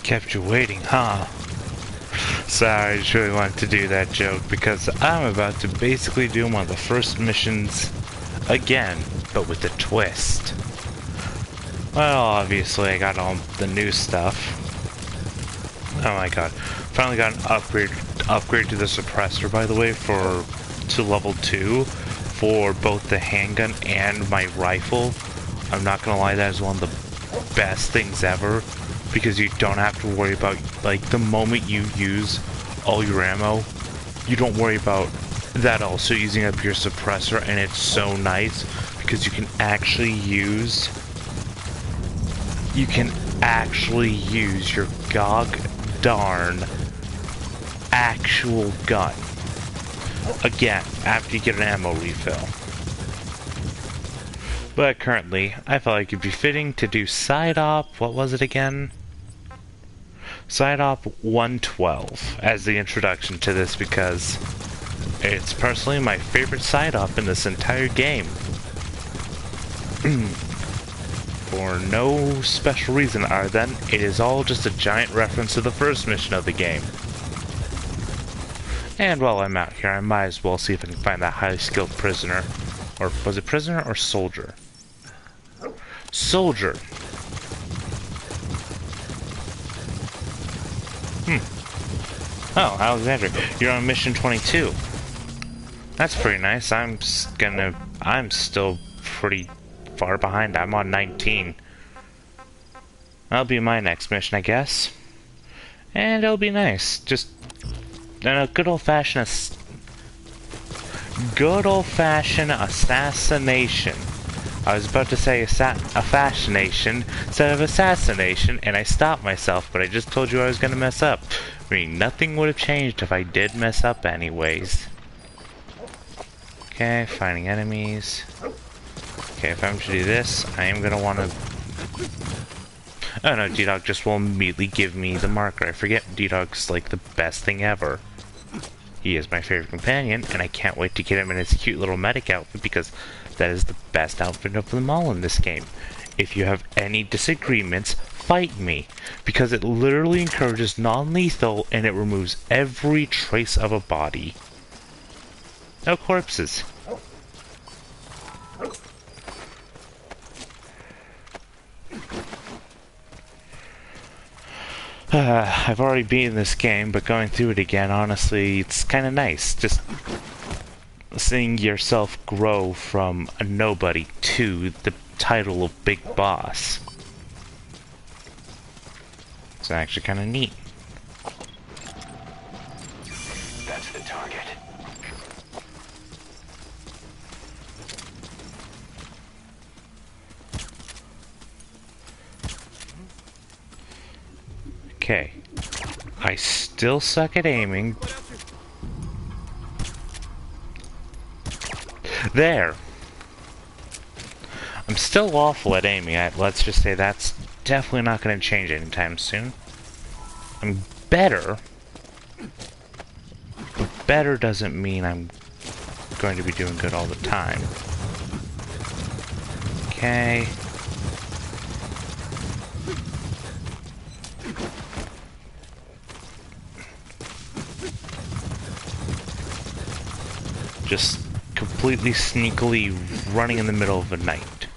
Kept you waiting, huh? Sorry, I just really wanted to do that joke because I'm about to basically do one of the first missions again, but with a twist. Well, obviously I got all the new stuff. Oh my god. Finally got an upgrade to the suppressor, by the way, to level 2 for both the handgun and my rifle. I'm not gonna lie, that is one of the best things ever, because you don't have to worry about, like, the moment you use all your ammo, you don't worry about that also using up your suppressor, and it's so nice because you can actually use your gog darn actual gun again after you get an ammo refill. But currently, I felt like it'd be fitting to do side op, what was it again? Side op 112 as the introduction to this, because it's personally my favorite side op in this entire game. For no special reason other than it is all just a giant reference to the first mission of the game. And while I'm out here, I might as well see if I can find that highly skilled prisoner. Or was it prisoner or soldier? Soldier! Oh, Alexandria, you're on mission 22. That's pretty nice. I'm still pretty far behind. I'm on 19. That'll be my next mission, I guess. And it'll be nice. Just a good old-fashioned assassination. I was about to say a fascination instead of assassination, and I stopped myself, but I just told you I was gonna mess up. I mean, nothing would have changed if I did mess up anyways. Okay, finding enemies. Okay, if I'm to do this, I am gonna want to... Oh no, D-Dog just will immediately give me the marker. I forget D-Dog's like the best thing ever. He is my favorite companion, and I can't wait to get him in his cute little medic outfit, because that is the best outfit of them all in this game. If you have any disagreements, fight me, because it literally encourages non-lethal and it removes every trace of a body. No corpses. I've already beaten this game, but going through it again, honestly, it's kind of nice. Just seeing yourself grow from a nobody to the title of Big Boss. It's actually kind of neat. That's the target. Okay. I still suck at aiming. There! I'm still awful at aiming. Let's just say that's definitely not going to change anytime soon. I'm better. But better doesn't mean I'm going to be doing good all the time. Okay. Just completely sneakily running in the middle of the night.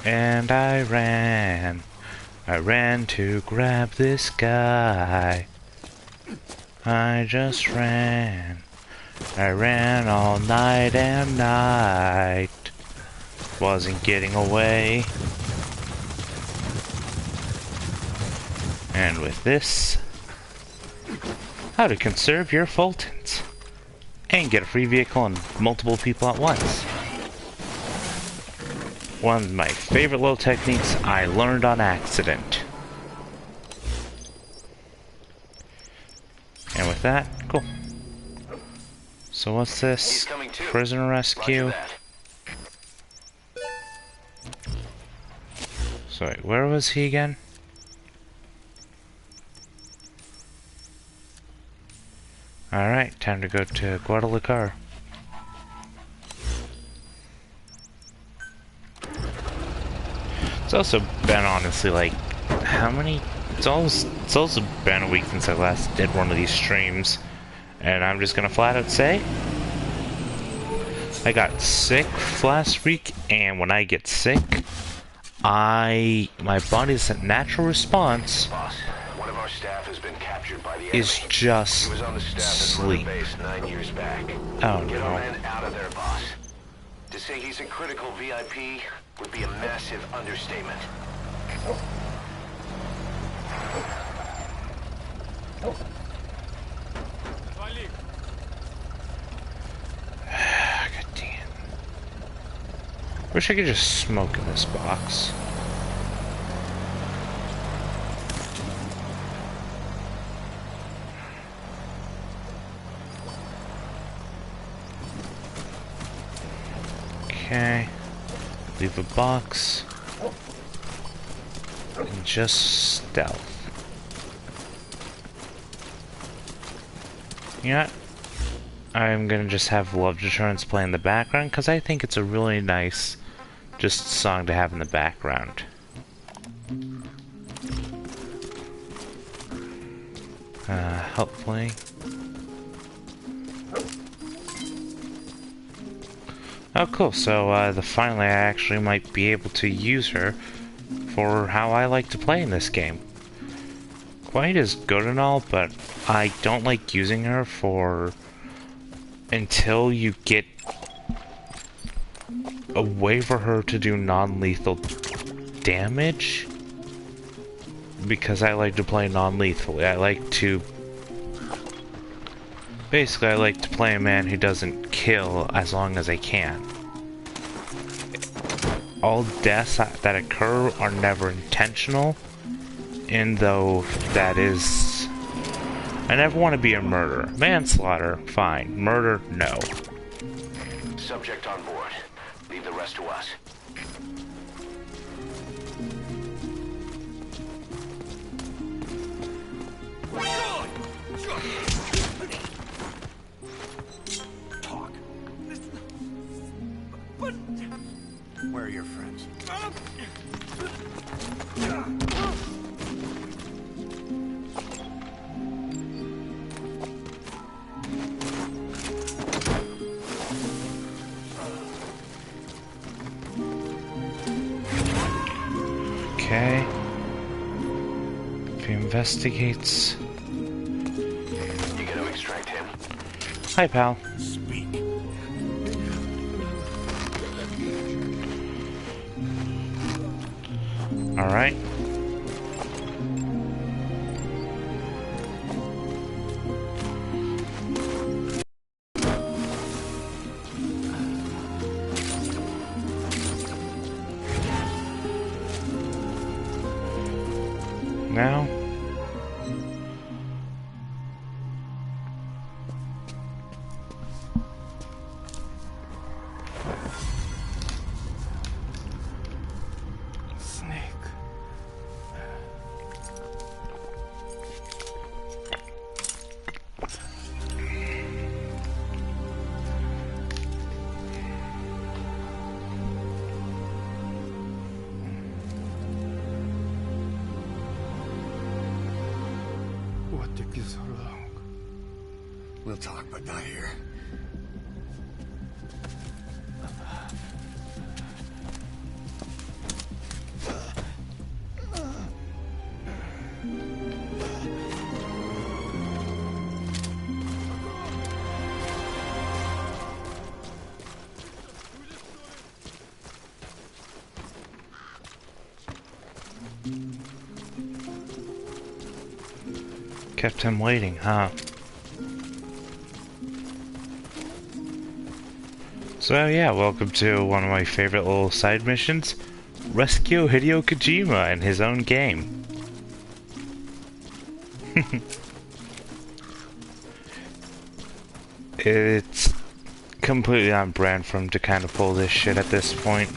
And I ran to grab this guy. I just ran. I ran all night and night. Wasn't getting away. And with this, how to conserve your Fultons and get a free vehicle and multiple people at once. One of my favorite little techniques I learned on accident. And with that, cool. So what's this? Prisoner rescue. So wait, where was he again? Alright, time to go to Guadalajara. It's also been honestly like, how many It's also been a week since I last did one of these streams, and I'm just gonna flat out say I got sick last week, and when I get sick, my body's natural response Boss, one of our staff has been captured by the is enemy. just He was on the staff at sleep. Murder Base 9 years back. Oh Get our no. men out of there, boss. To say he's a critical VIP would be a massive understatement. God damn. Wish I could just smoke in this box. Okay. Leave a box. And just stealth. You know what? I'm gonna just have Love Deterrence play in the background because I think it's a really nice just song to have in the background. Hopefully. Oh cool, so finally I actually might be able to use her for how I like to play in this game. Quiet is good and all, but I don't like using her for until you get a way for her to do non-lethal damage, because I like to play non-lethally. I like to basically I like to play a man who doesn't kill as long as I can. All deaths that occur are never intentional, and though that is, I never want to be a murderer. Manslaughter, fine. Murder, no. Subject on board. Leave the rest to us. Talk. But where are your friends? Okay. If he investigates. You gonna extract him? Hi, pal. Speak. Alright. Now. Snake. What took you so long? We'll talk, but not here. Kept him waiting, huh? So yeah, welcome to one of my favorite little side missions. Rescue Hideo Kojima in his own game. It's completely on brand for him to kind of pull this shit at this point.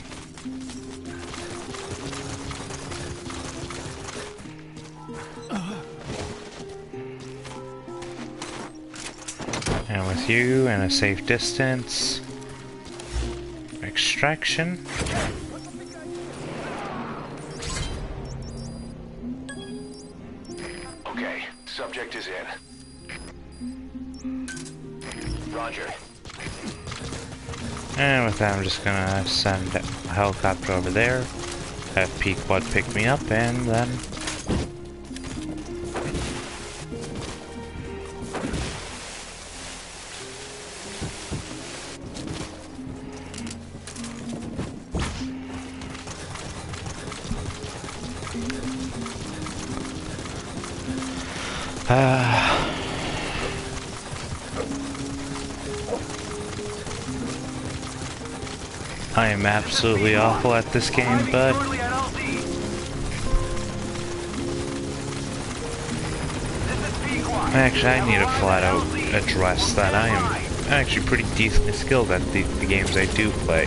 And with you and a safe distance. Extraction. Suspect is in. Roger. And with that, I'm just gonna send a helicopter over there, have Pequod pick me up, and then... I am absolutely awful at this game, but actually I need to flat out address that I am actually pretty decently skilled at the games I do play.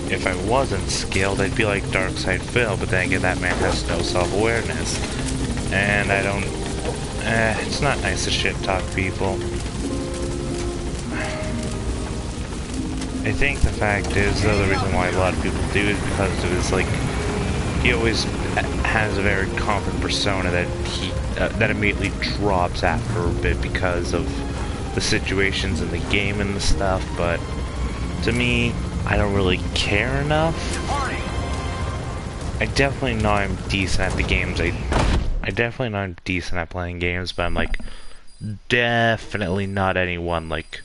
If I wasn't skilled, I'd be like Darkside Phil, but then again, that man has no self-awareness. And I don't... it's not nice to shit-talk people. I think the fact is, though, the reason why a lot of people do is because of his, like, he always has a very confident persona that he, that immediately drops after a bit because of the situations in the game and the stuff, but to me, I don't really care enough. I definitely know I'm decent at the games, I definitely know I'm decent at playing games, but I'm, like, definitely not anyone, like,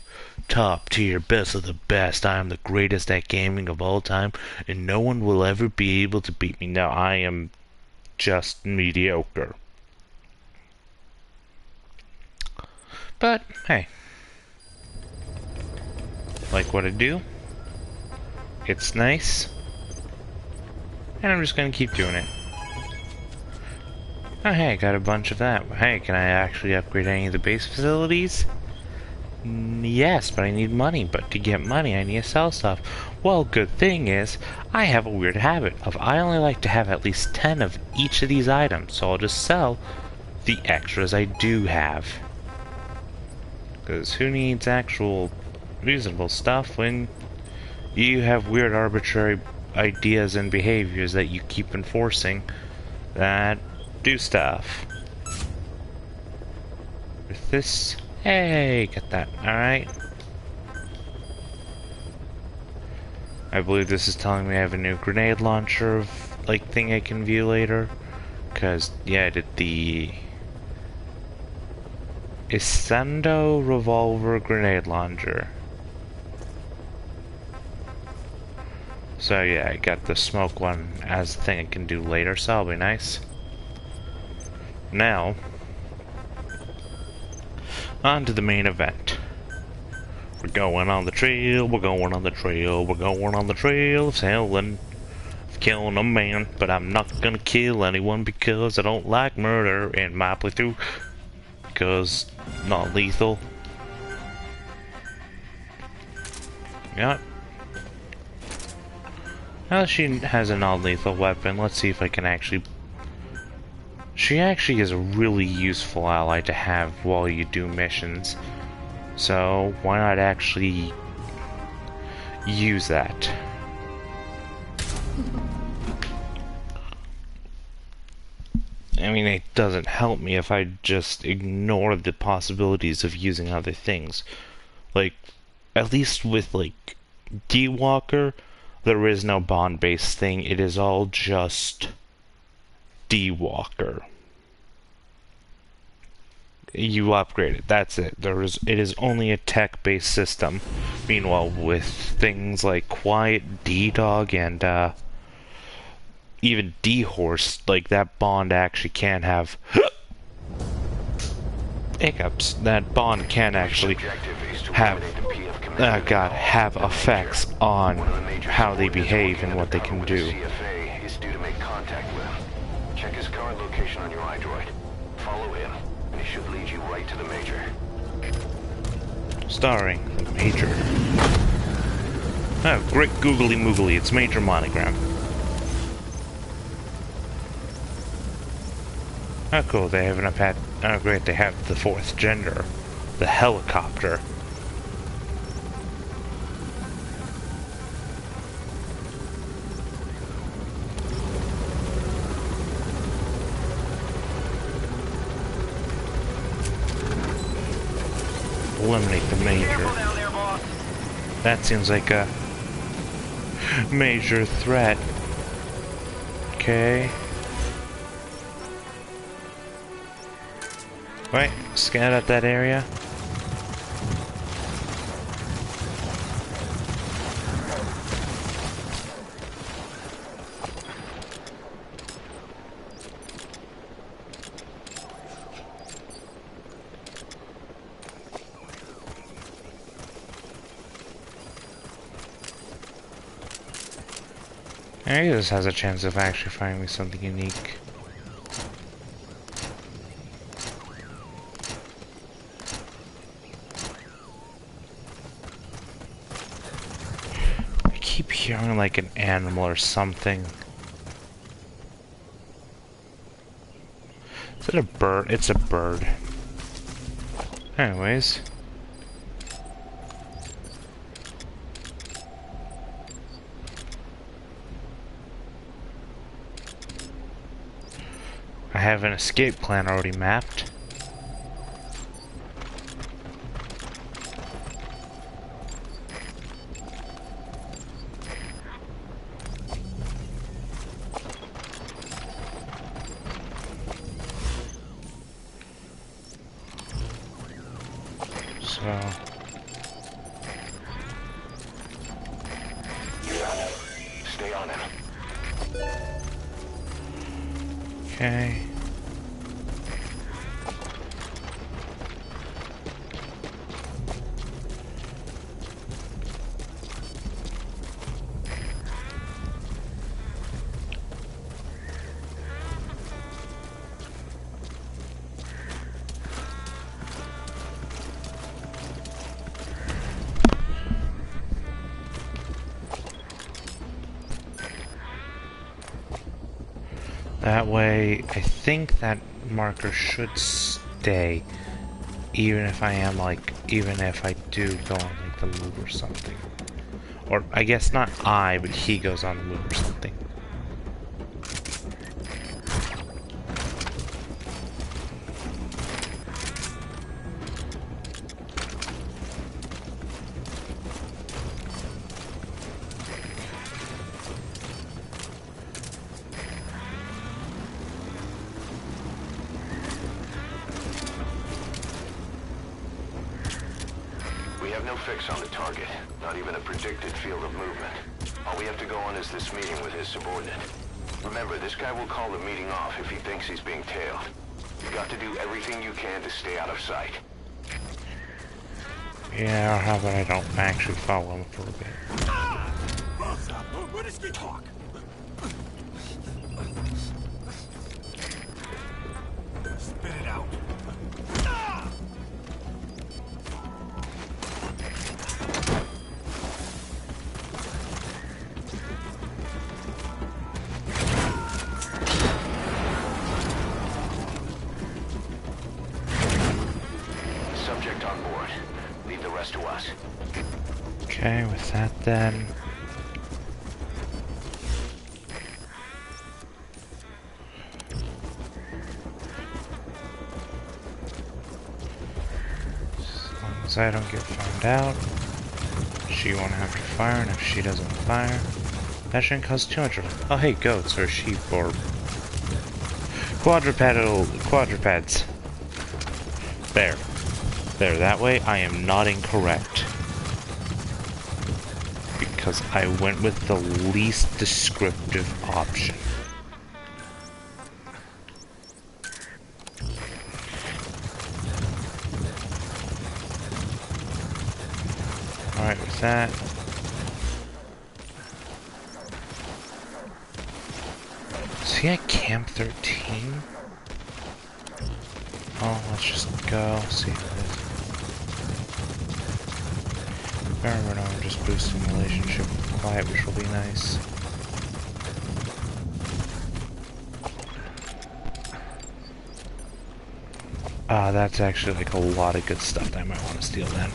top tier, best of the best. I am the greatest at gaming of all time, and no one will ever be able to beat me. No, I am just mediocre. But, hey. Like what I do. It's nice. And I'm just gonna keep doing it. Oh, hey, I got a bunch of that. Hey, can I actually upgrade any of the base facilities? Yes, but I need money. But to get money, I need to sell stuff. Well, good thing is, I have a weird habit of I only like to have at least 10 of each of these items, so I'll just sell the extras I do have. Because who needs actual reasonable stuff when you have weird arbitrary ideas and behaviors that you keep enforcing that do stuff? With this... Hey, get that. Alright. I believe this is telling me I have a new grenade launcher like thing I can view later. Cause yeah, I did the Isendo revolver grenade launcher. So yeah, I got the smoke one as the thing I can do later, so that'll be nice. Now on to the main event. We're going on the trail, we're going on the trail, we're going on the trail of selling, of killing a man, but I'm not gonna kill anyone because I don't like murder in my playthrough, because not lethal. Yeah. Now she has a non-lethal weapon, let's see if I can actually... She actually is a really useful ally to have while you do missions. So, why not actually use that? I mean, it doesn't help me if I just ignore the possibilities of using other things. Like, at least with, like, D-Walker, there is no bond-based thing. It is all just D-Walker. You upgrade it, that's it. It is only a tech-based system. Meanwhile, with things like Quiet, D-Dog, and even D-Horse, like that bond actually can have hiccups. That bond can actually have have effects on how they behave and what they can do. Check his current location on your iDroid. Follow him. It should lead you right to the Major. Starring the Major. Oh, great googly moogly, it's Major Monogram. Oh cool, they have enough had... Oh great, they have the fourth gender. The helicopter. eliminate the major. That seems like a major threat. Okay. Wait, scan out that area. Maybe this has a chance of actually finding me something unique. I keep hearing like an animal or something. Is it a bird? It's a bird. Anyways. I have an escape plan already mapped. So... Stay on him. Okay. That way, I think that marker should stay, even if I am like, even if I do go on like the loop or something. Or, I guess not I, but he goes on the loop or something. We have no fix on the target, not even a predicted field of movement. All we have to go on is this meeting with his subordinate. Remember, this guy will call the meeting off if he thinks he's being tailed. You got to do everything you can to stay out of sight. Yeah, or how about I don't actually follow him for a bit. What is the talk? Spit it out. Subject on board. Leave the rest to us. Okay, with that then. As long as I don't get found out, she won't have to fire, and if she doesn't fire, that shouldn't cause too much of. Oh hey, goats or sheep or quadrupeds. There. There, that way I am not incorrect. Because I went with the least descriptive option. Alright, with that. Is he at Camp 13? Oh, let's just go see what it is. Remember now, I'm just boosting the relationship with Quiet, which will be nice. That's actually like a lot of good stuff that I might want to steal then.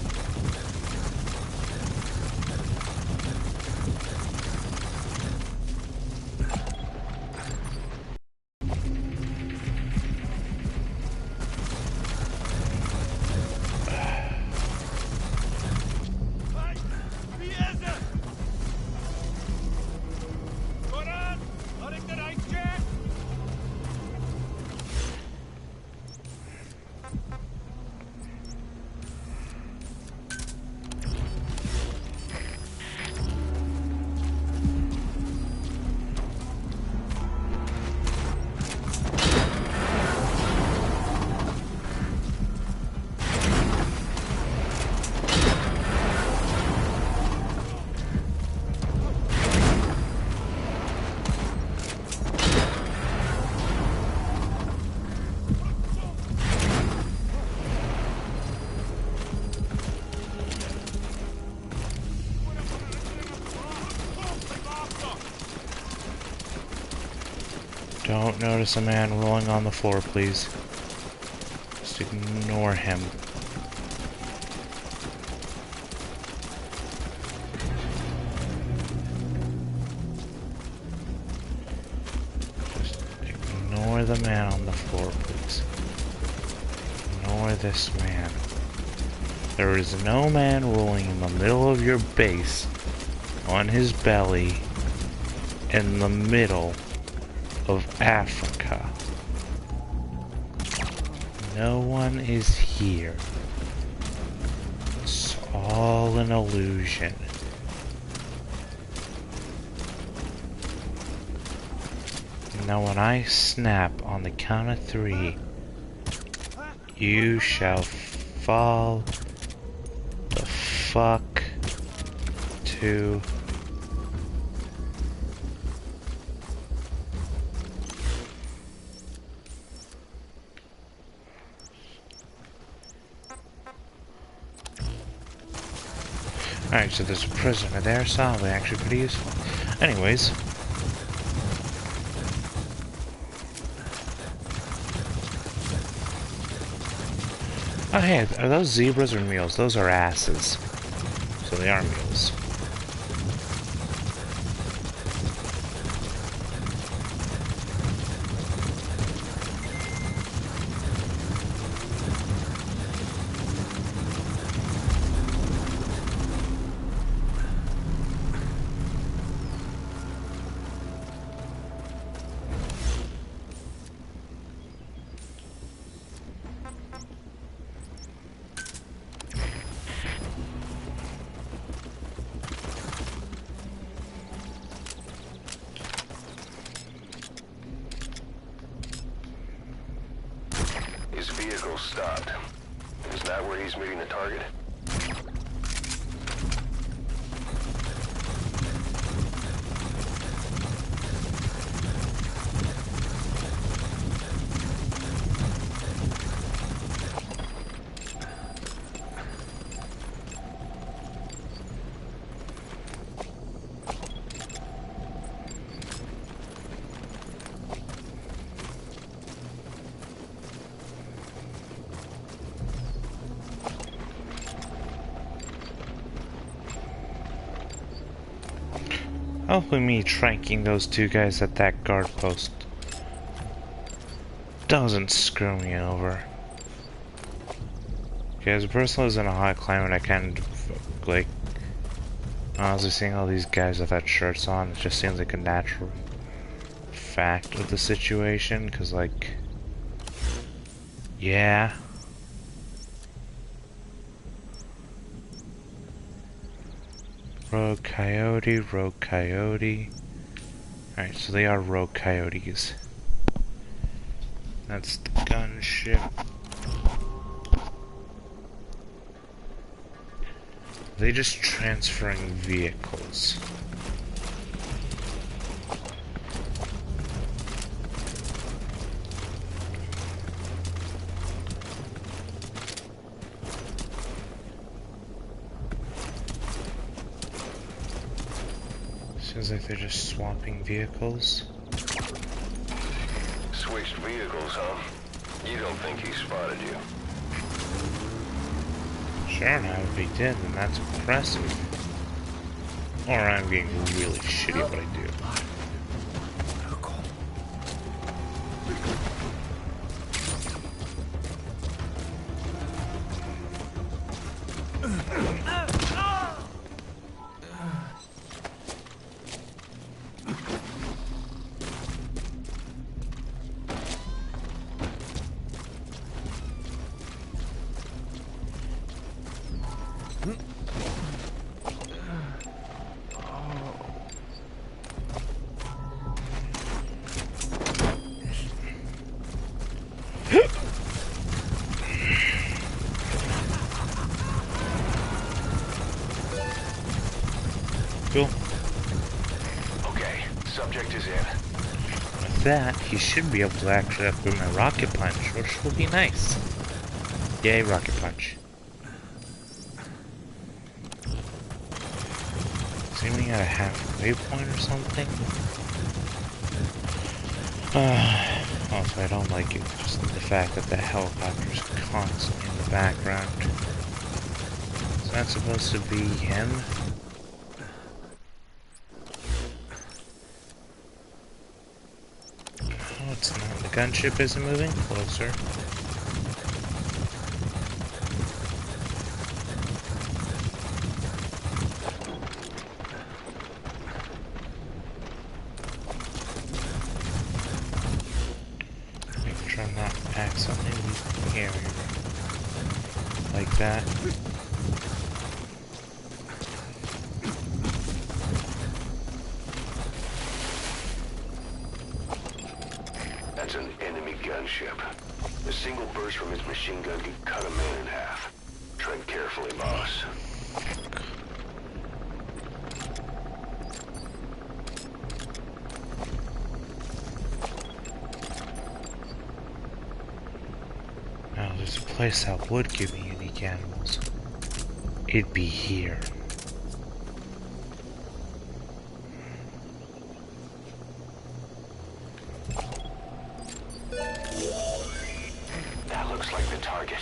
Don't notice a man rolling on the floor, please. Just ignore him. Just ignore the man on the floor, please. Ignore this man. There is no man rolling in the middle of your base on his belly in the middle of Africa. No one is here. It's all an illusion. Now when I snap on the count of 3, you shall fall the fuck to Alright, so there's a prisoner there, solidly, actually pretty useful. Anyways. Oh hey, are those zebras or mules? Those are asses. So they are mules. His vehicle stopped. Is that where he's meeting the target? Hopefully me tranking those two guys at that guard post doesn't screw me over. Okay, as a person who's in a high climate, I kind of, like, honestly seeing all these guys with that shirts on, it just seems like a natural fact of the situation, because, like, yeah. Rogue Coyote, Rogue Coyote. Alright, so they are Rogue Coyotes. That's the gunship. They just transferring vehicles. Seems like they're just swapping vehicles. Switched vehicles, huh? You don't think he spotted you? Sure, now if he did, then that's impressive. Or I'm being really shitty at what I do. Cool. Okay, subject is in. With that, he should be able to actually upgrade my rocket punch, which will be nice. Yay, rocket punch. Seeming at a halfway point or something. Also, I don't like it, just the fact that the helicopter's constantly in the background. Is that supposed to be him? Oh, it's not. The gunship isn't moving closer. Make sure I'm not accidentally here. Like that. That's an enemy gunship. A single burst from his machine gun could cut a man in half. Tread carefully, boss. Now, there's a place that would give me unique animals. It'd be here. That looks like the target.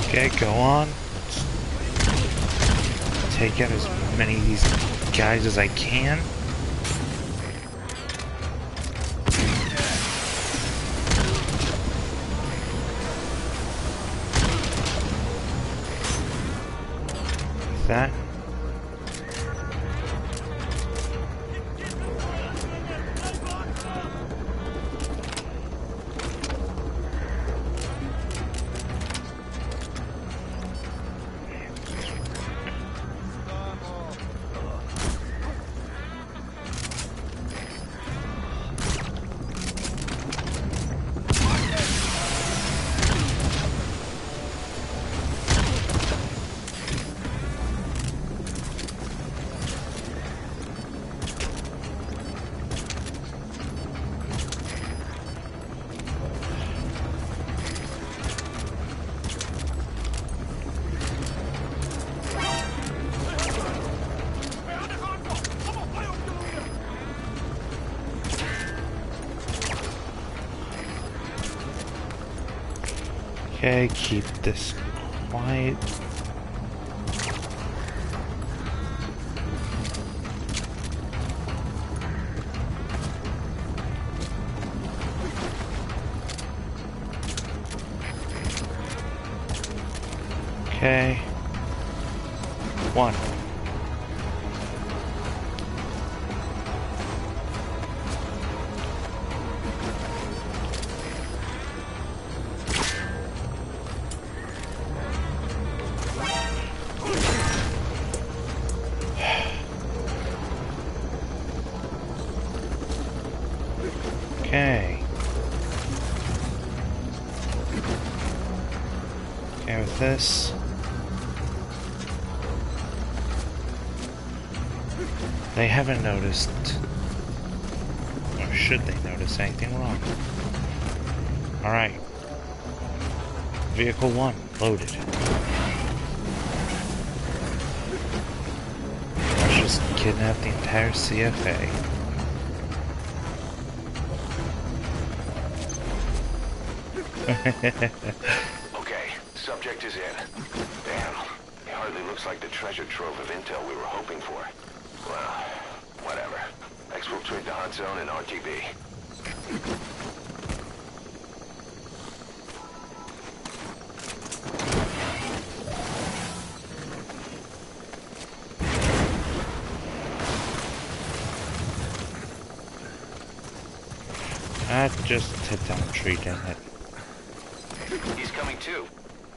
Okay, go on. Take out as many of these guys as I can. Like that. Okay, keep this quiet. Okay. One. Okay. Okay with this. They haven't noticed, or should they notice anything wrong? Alright. Vehicle 1, loaded. Let's just kidnap the entire CFA. Okay, subject is in. Damn, it hardly looks like the treasure trove of intel we were hoping for. Well, whatever. Exfiltrate the hot zone and RTB. Just hit down the tree, damn it. He's coming too.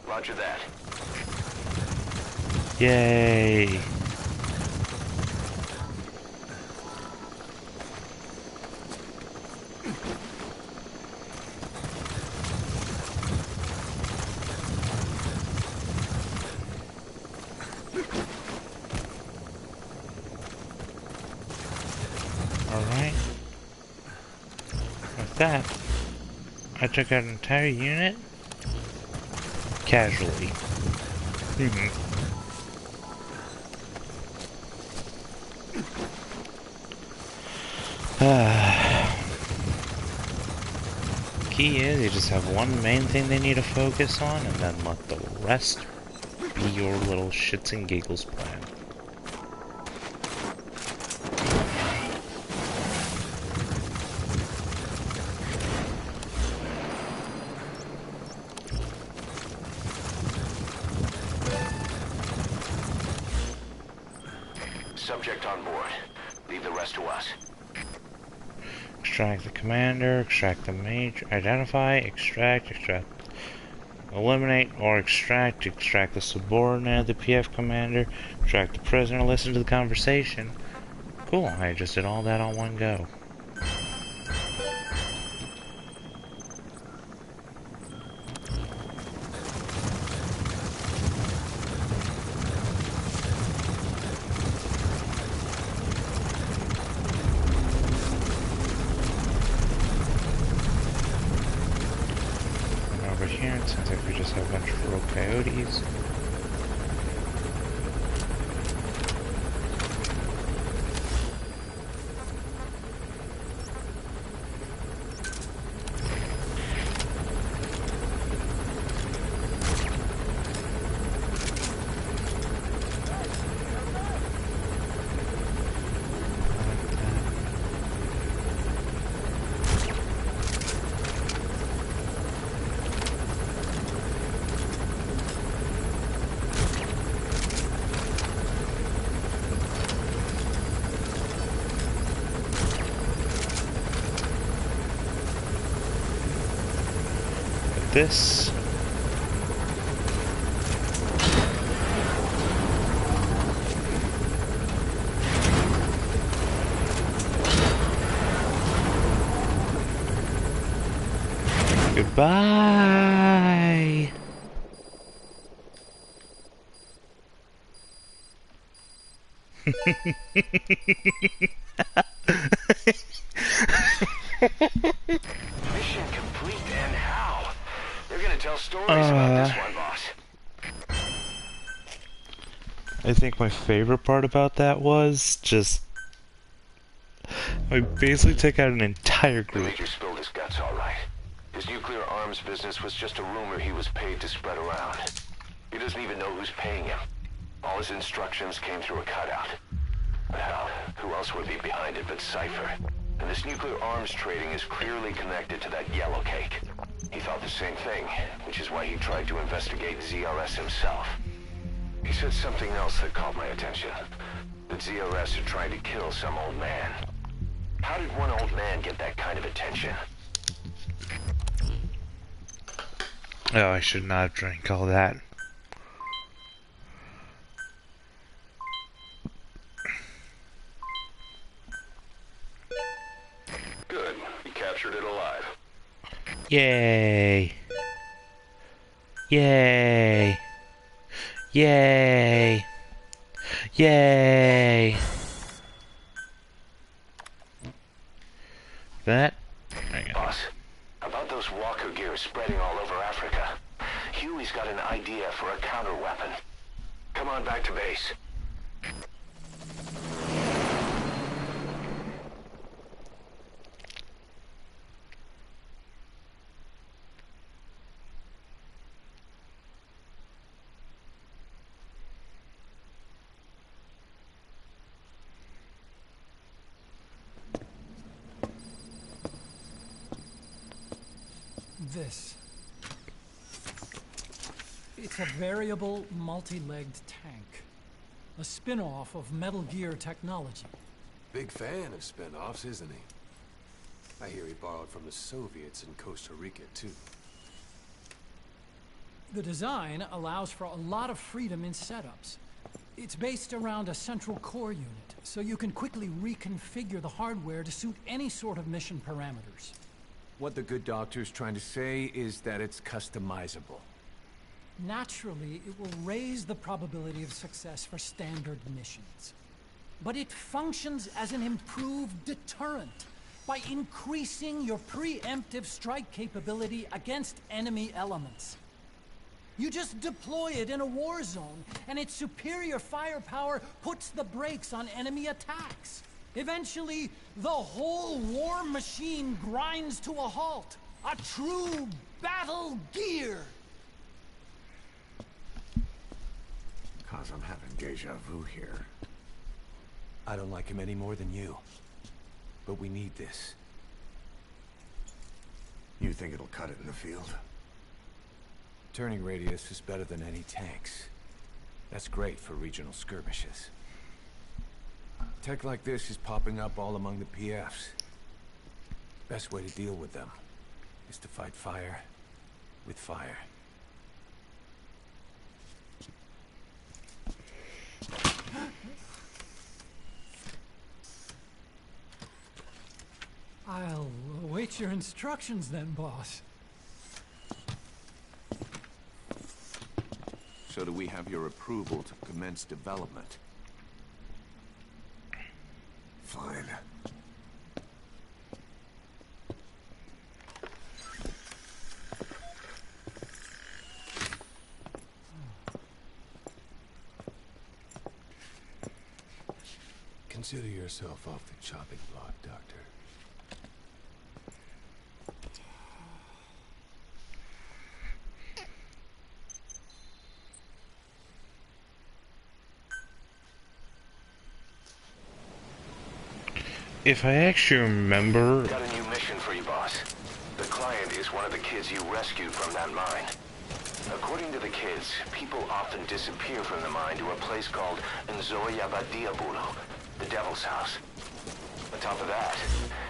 Roger that. Yay! Alright. With that, I took out an entire unit casually. Key is you just have one main thing they need to focus on and then let the rest be your little shits and giggles plan. Subject on board. Leave the rest to us. Extract the commander, extract the major, identify, extract, eliminate, or extract the subordinate of the PF commander, extract the prisoner, listen to the conversation. Cool, I just did all that on one go. Here, it sounds like we just have a bunch of rogue coyotes. This goodbye. Mission complete, and how? They're gonna tell stories about this one, boss. I think my favorite part about that was just I basically took out an entire The group. Major spilled his guts, all right. His nuclear arms business was just a rumor he was paid to spread around. He doesn't even know who's paying him. All his instructions came through a cutout. Well, who else would be behind it but Cypher? And this nuclear arms trading is clearly connected to that yellow cake. He thought the same thing, which is why he tried to investigate ZRS himself. He said something else that caught my attention. That ZRS are trying to kill some old man. How did one old man get that kind of attention? Oh, I should not have drank all that. Good. You captured captured it alive. Yay! Yay! Yay! Yay! That? Boss, about those walker gears spreading all over Africa. Huey's got an idea for a counter weapon. Come on back to base. This. It's a variable, multi-legged tank. A spin-off of Metal Gear technology. Big fan of spin-offs, isn't he? I hear he borrowed from the Soviets in Costa Rica, too. The design allows for a lot of freedom in setups. It's based around a central core unit, so you can quickly reconfigure the hardware to suit any sort of mission parameters. What the good doctor's trying to say is that it's customizable. Naturally, it will raise the probability of success for standard missions. But it functions as an improved deterrent by increasing your preemptive strike capability against enemy elements. You just deploy it in a war zone, and its superior firepower puts the brakes on enemy attacks. Eventually, the whole war machine grinds to a halt. A true battle gear! Cause I'm having deja vu here. I don't like him any more than you. But we need this. You think it'll cut it in the field? Turning radius is better than any tanks. That's great for regional skirmishes. Tech like this is popping up all among the PFs. Best way to deal with them is to fight fire with fire. I'll await your instructions then, boss. So do we have your approval to commence development? Fine. Consider yourself off the chopping block, Doctor. If I actually remember... Got a new mission for you, boss. The client is one of the kids you rescued from that mine. According to the kids, people often disappear from the mine to a place called Nzoya Badiabulo, the Devil's House. On top of that,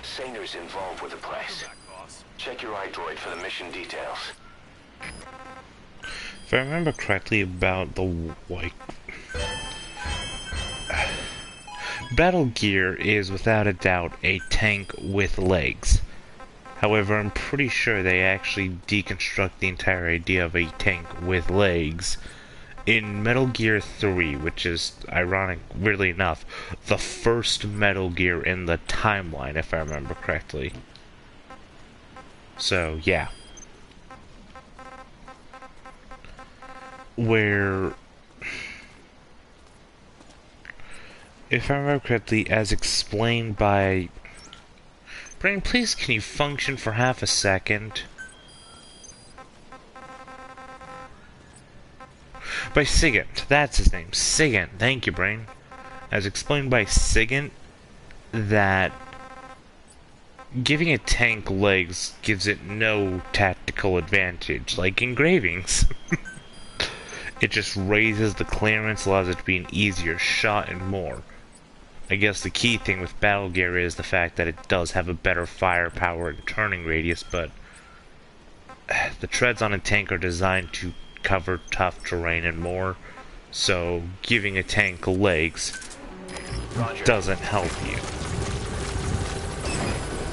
Saner's involved with the place. Check your iDroid for the mission details. If I remember correctly about the white... Battle Gear is without a doubt a tank with legs. However, I'm pretty sure they actually deconstruct the entire idea of a tank with legs in Metal Gear 3, which is, ironic, weirdly enough, the first Metal Gear in the timeline, if I remember correctly. So, yeah. Where... If I remember correctly, as explained by... Brain, please can you function for half a second? By Sigint, that's his name, Sigint, thank you, Brain. As explained by Sigint, that giving a tank legs gives it no tactical advantage, like engravings. It just raises the clearance, allows it to be an easier shot, and more. I guess the key thing with Battle Gear is the fact that it does have a better firepower and turning radius, but the treads on a tank are designed to cover tough terrain and more, so giving a tank legs doesn't help you.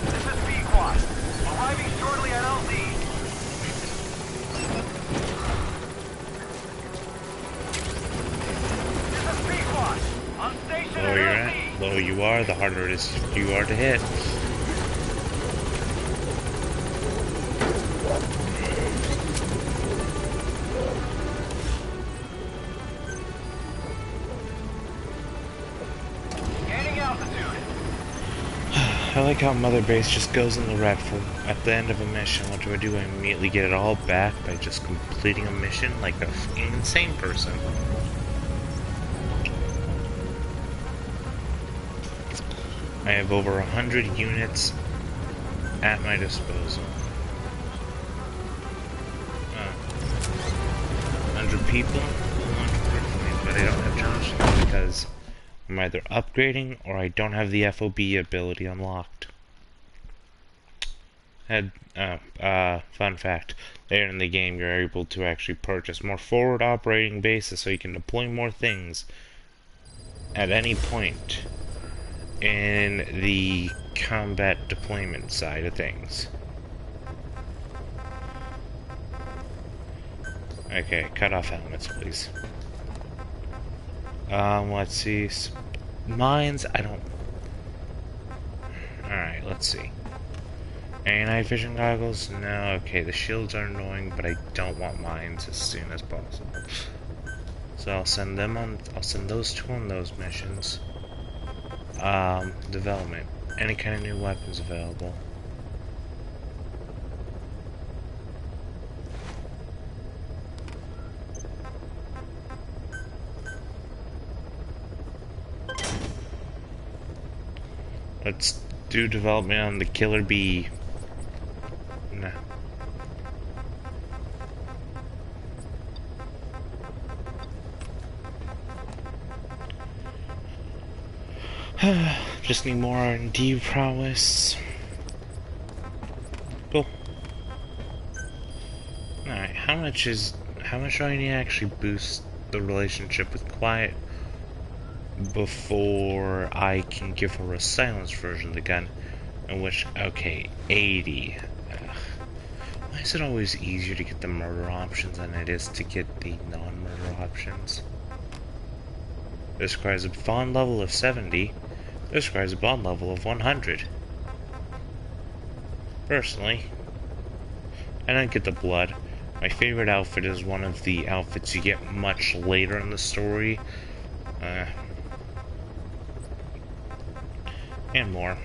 This is Pequod. you are, the harder it is you are to hit. I like how Mother Base just goes in the red for at the end of a mission. What do? I immediately get it all back by just completing a mission like an insane person. I have over 100 units at my disposal. 100 people, but I don't have Josh because I'm either upgrading or I don't have the FOB ability unlocked. Fun fact, later in the game you're able to actually purchase more forward operating bases so you can deploy more things at any point in the combat deployment side of things. Okay, cut off helmets, please. Let's see. Mines, I don't... Alright, let's see. Any night vision goggles? No, okay, the shields are annoying, but I don't want mines as soon as possible. So I'll send them on... I'll send those two on those missions. Development. Any kind of new weapons available. Let's do development on the Killer Bee. Nah. Just need more R&D prowess. Cool. Alright, how much do I need to actually boost the relationship with Quiet before I can give her a silenced version of the gun? In which, okay, 80. Why is it always easier to get the murder options than it is to get the non-murder options? This requires a bond level of 70. This requires a bond level of 100. Personally, I don't get the blood. My favorite outfit is one of the outfits you get much later in the story. And more.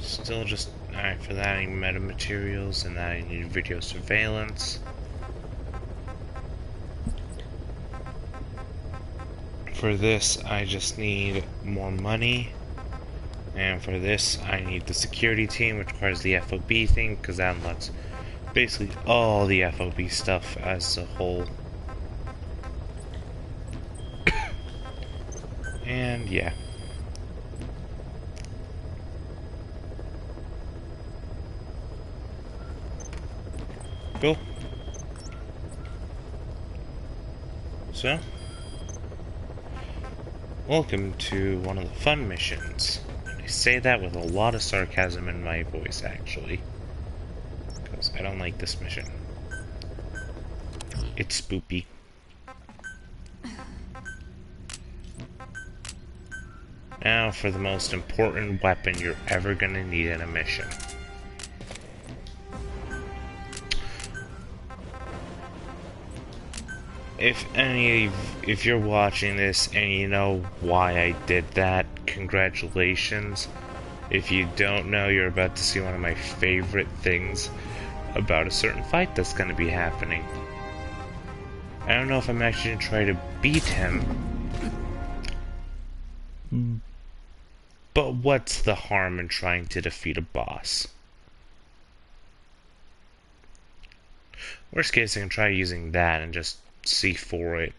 Still just... Alright, for that I need metamaterials, and that I need video surveillance. For this, I just need more money. And for this, I need the security team, which requires the FOB thing, because that unlocks basically all the FOB stuff as a whole. And yeah. Cool. So, welcome to one of the fun missions. And I say that with a lot of sarcasm in my voice, actually. Because I don't like this mission. It's spoopy. Now for the most important weapon you're ever gonna need in a mission. If you're watching this and you know why I did that, congratulations. If you don't know, you're about to see one of my favorite things about a certain fight that's gonna be happening. I don't know if I'm actually gonna try to beat him, but what's the harm in trying to defeat a boss? Worst case, I can try using that and just C4 it.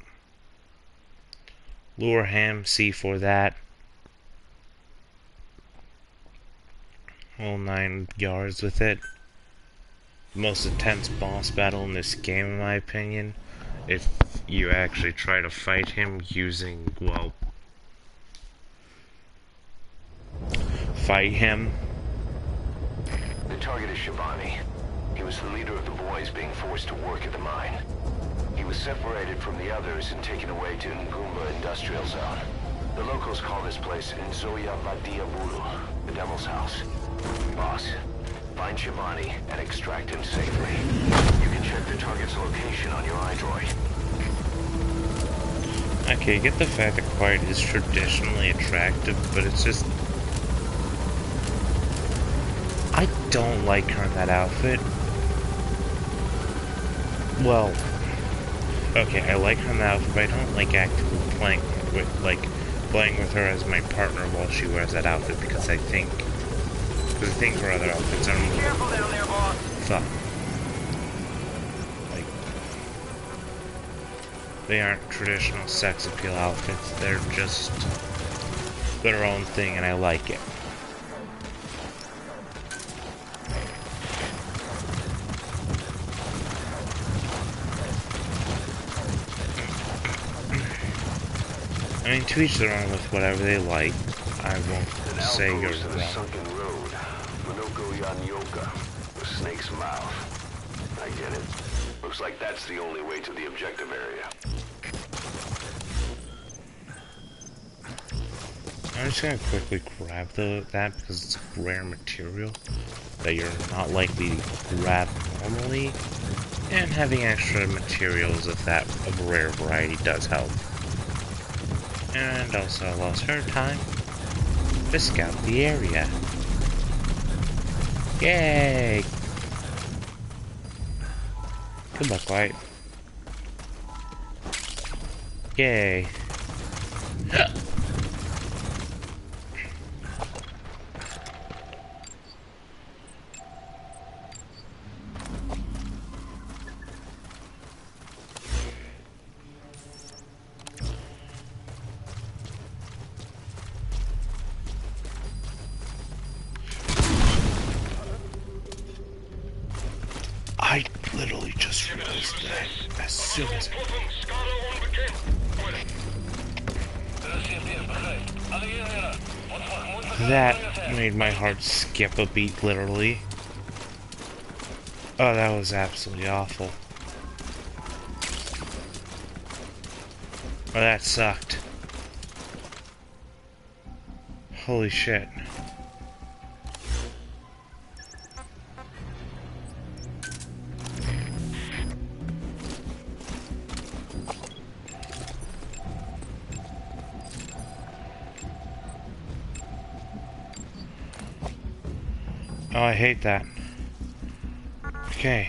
Lure him, C4 that. All 9 yards with it. The most intense boss battle in this game, in my opinion. If you actually try to fight him using, well... Fight him. The target is Shabani. He was the leader of the boys being forced to work at the mine. He was separated from the others and taken away to Ngumba Industrial Zone. The locals call this place Nzoia Badia Bulu, the Devil's House. Boss, find Shivani and extract him safely. You can check the target's location on your iDroid. Okay, I get the fact that Quiet is traditionally attractive, but it's just... I don't like her in that outfit. Well, okay, I like her in that outfit, but I don't like actively playing with her as my partner while she wears that outfit, because I think her other outfits are more... Be careful down there, boss! Fuck. Like, they aren't traditional sex appeal outfits, they're just their own thing, and I like it. I mean, to each their own with whatever they like. I won't say you're wrong. The sunken road, Minoko Yanyoka, the snake's mouth. I get it. Looks like that's the only way to the objective area. I'm just gonna quickly grab that because it's a rare material that you're not likely to grab normally, and having extra materials of a rare variety does help. And also allows her time to scout the area. Yay! Good luck, Light. Yay. I literally just realized that as soon as that made my heart skip a beat, literally. Oh, that was absolutely awful. Oh, that sucked. Holy shit. Oh, I hate that. Okay.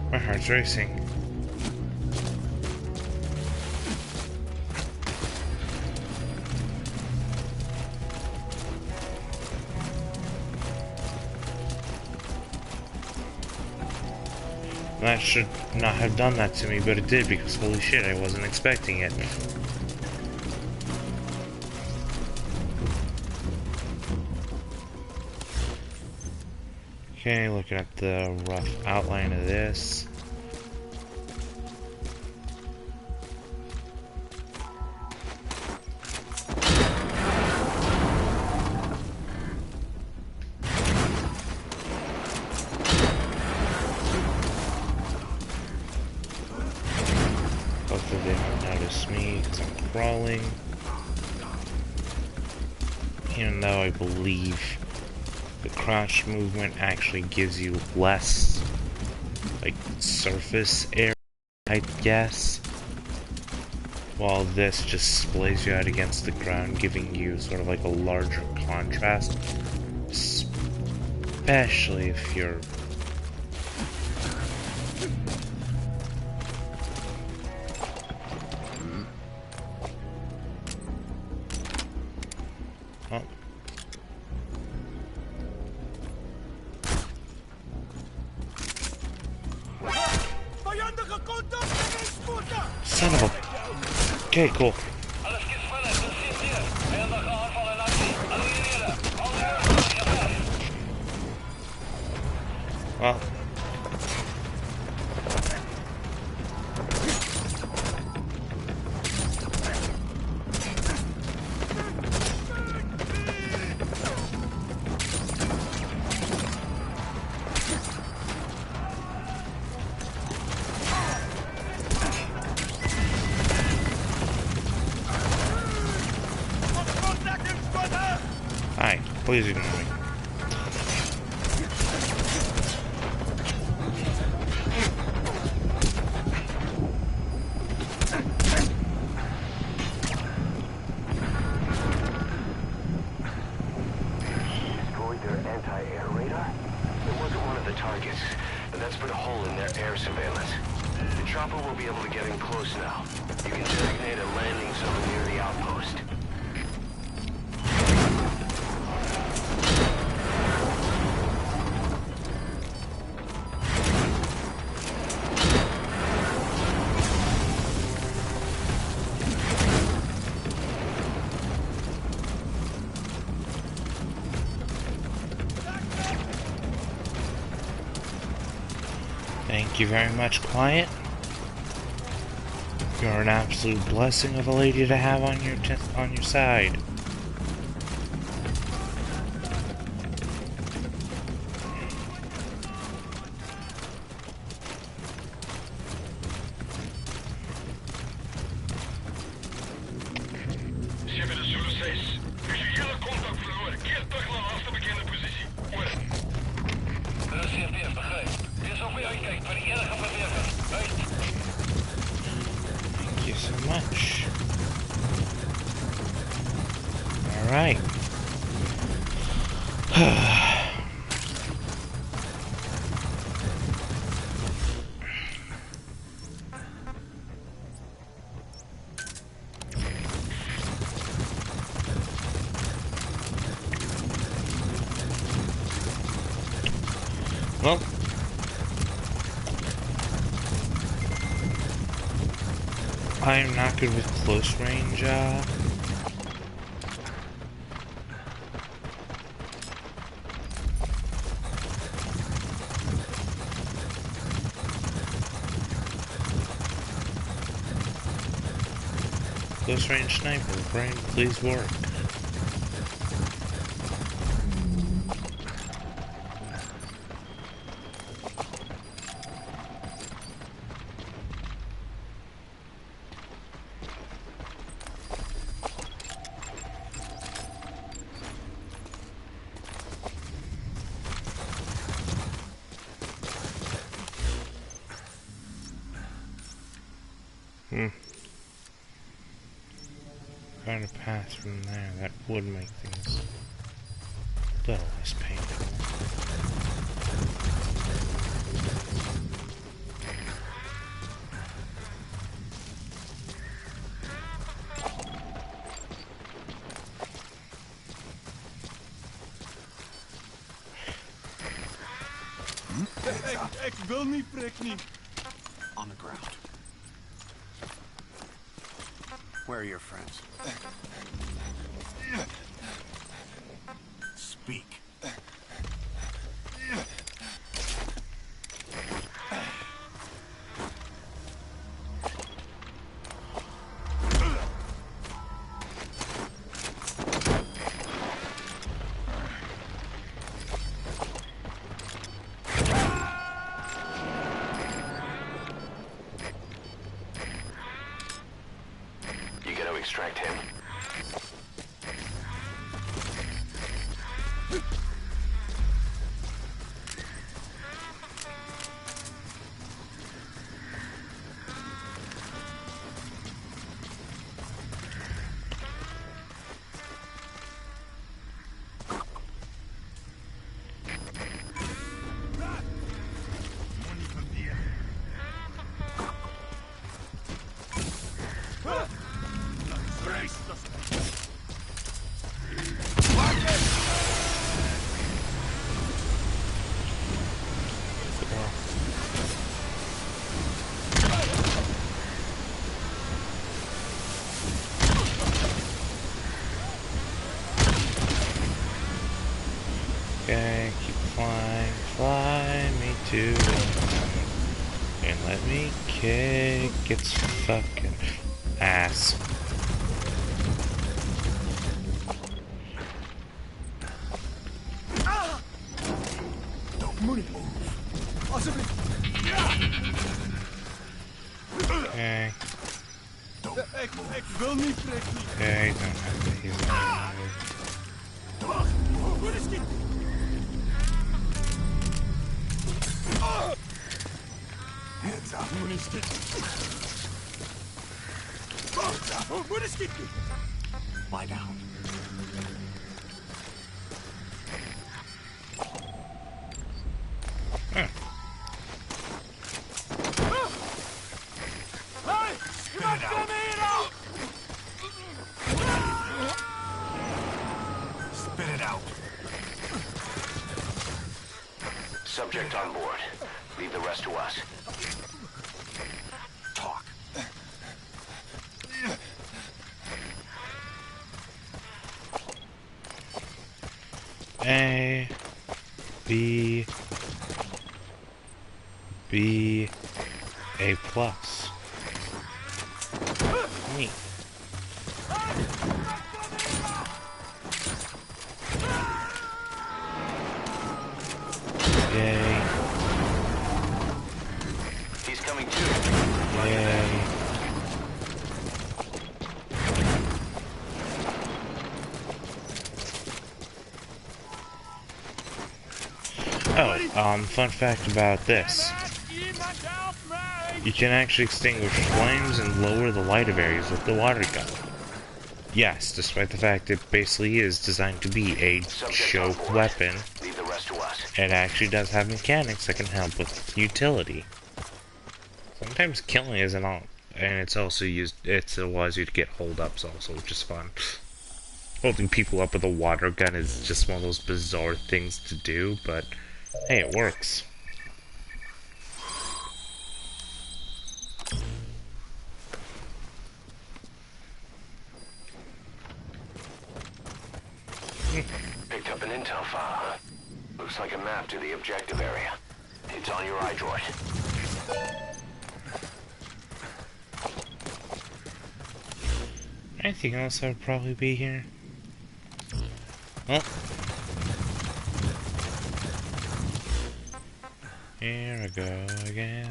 My heart's racing. That should not have done that to me, but it did because holy shit, I wasn't expecting it. Okay, looking at the rough outline of this. Hopefully they don't notice me because I'm crawling. Even though I believe the crouch movement actually gives you less, like, surface area, I guess. While this just splays you out against the ground, giving you sort of like a larger contrast. Especially if you're... Oh. Son of a... Okay, cool. Well... Please ignore me. Destroyed their anti-air radar? It wasn't one of the targets, but that's put a hole in their air surveillance. The chopper will be able to get in close now. You can designate a landing zone near the outpost. Thank you very much, Quiet. You're an absolute blessing of a lady to have on your side. Chefe de Zulu 6. Visuele contact verloren. Keer terug naar laatste bekende positie. Over. CFDF, begrijp. Dit is ook weer uitkijkt voor die enige beweger. Uit. Thank you so much. Alright. Well, I'm not good with close range, close range sniper. Brain, please work. Find a path from there, that would make things a little less painful. Ik wil niet, prik niet. On the ground. Where are your friends? Speak. You gotta extract him. Okay, keep flying, fly me to the moon, and let me kick its fucking ass. Okay. Ik wil niet, prik niet. Okay, don't have to use that. Heads up. Lie down. Spit it out. Subject on board. Leave the rest to us. Talk. A, B, B, A plus. Neat. Yay. He's coming too. Yay. Oh, fun fact about this. You can actually extinguish flames and lower the light of areas with the water gun. Yes, despite the fact it basically is designed to be a joke weapon, Leave the rest to us. it actually does have mechanics that can help with utility. Sometimes killing isn't all, and it's also used, it allows you to get hold-ups also, which is fun. Holding people up with a water gun is just one of those bizarre things to do, but hey, it works. Picked up an intel file, huh? Looks like a map to the objective area. It's on your iDroid. Anything else that would probably be here? Well, here I go again.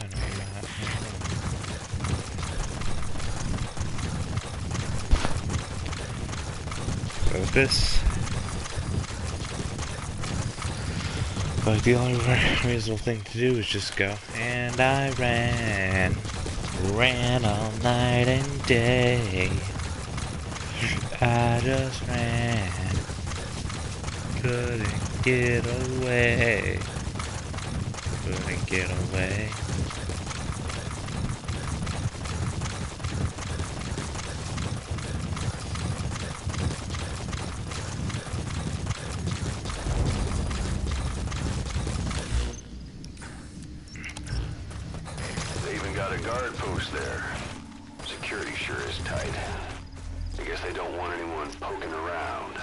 So with this, like the only reasonable thing to do is just go. And I ran all night and day. I just ran, couldn't get away, couldn't get away. They even got a guard post there. Security sure is tight. I guess they don't want anyone poking around.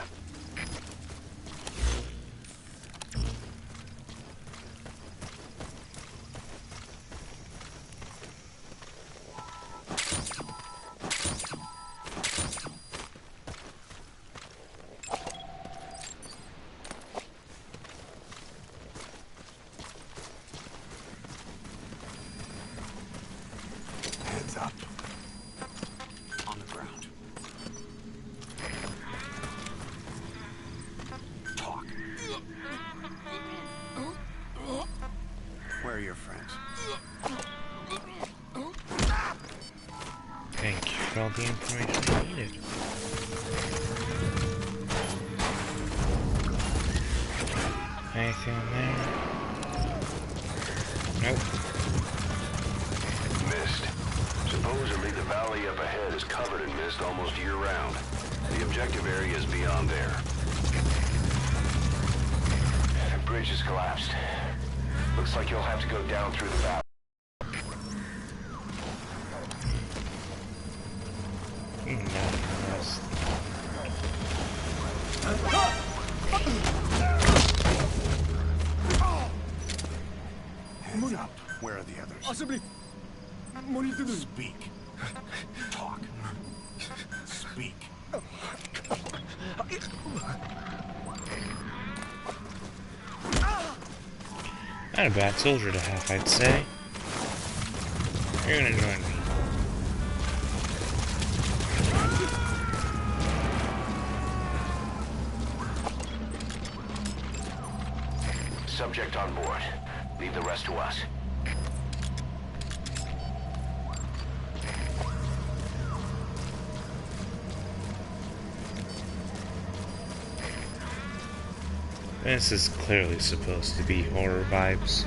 Heads up. On the ground. Talk. Where are your friends? Thank you for all the information I needed. Anything in there? Nope. Mist. Supposedly the valley up ahead is covered in mist almost year-round. The objective area is beyond there. The bridge has collapsed. Looks like you'll have to go down through the valley. Heads up. Where are the others? Speak. Talk. Speak. Not a bad soldier to have, I'd say. You're gonna join me. Subject on board. Leave the rest to us. This is clearly supposed to be horror vibes.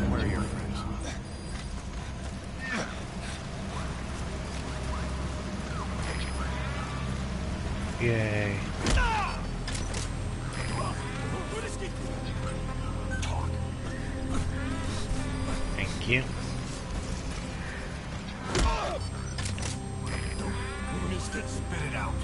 Where are your friends? Yay. Thank you. Spit it out.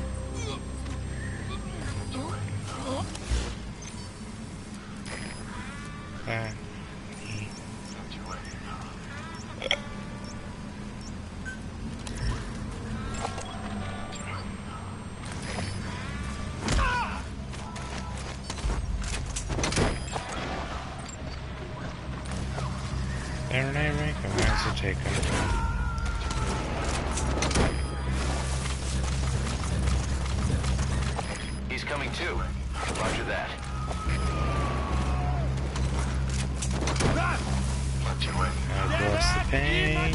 They're an A-rank, I might as well take them. He's coming too. Roger that. God bless the pain.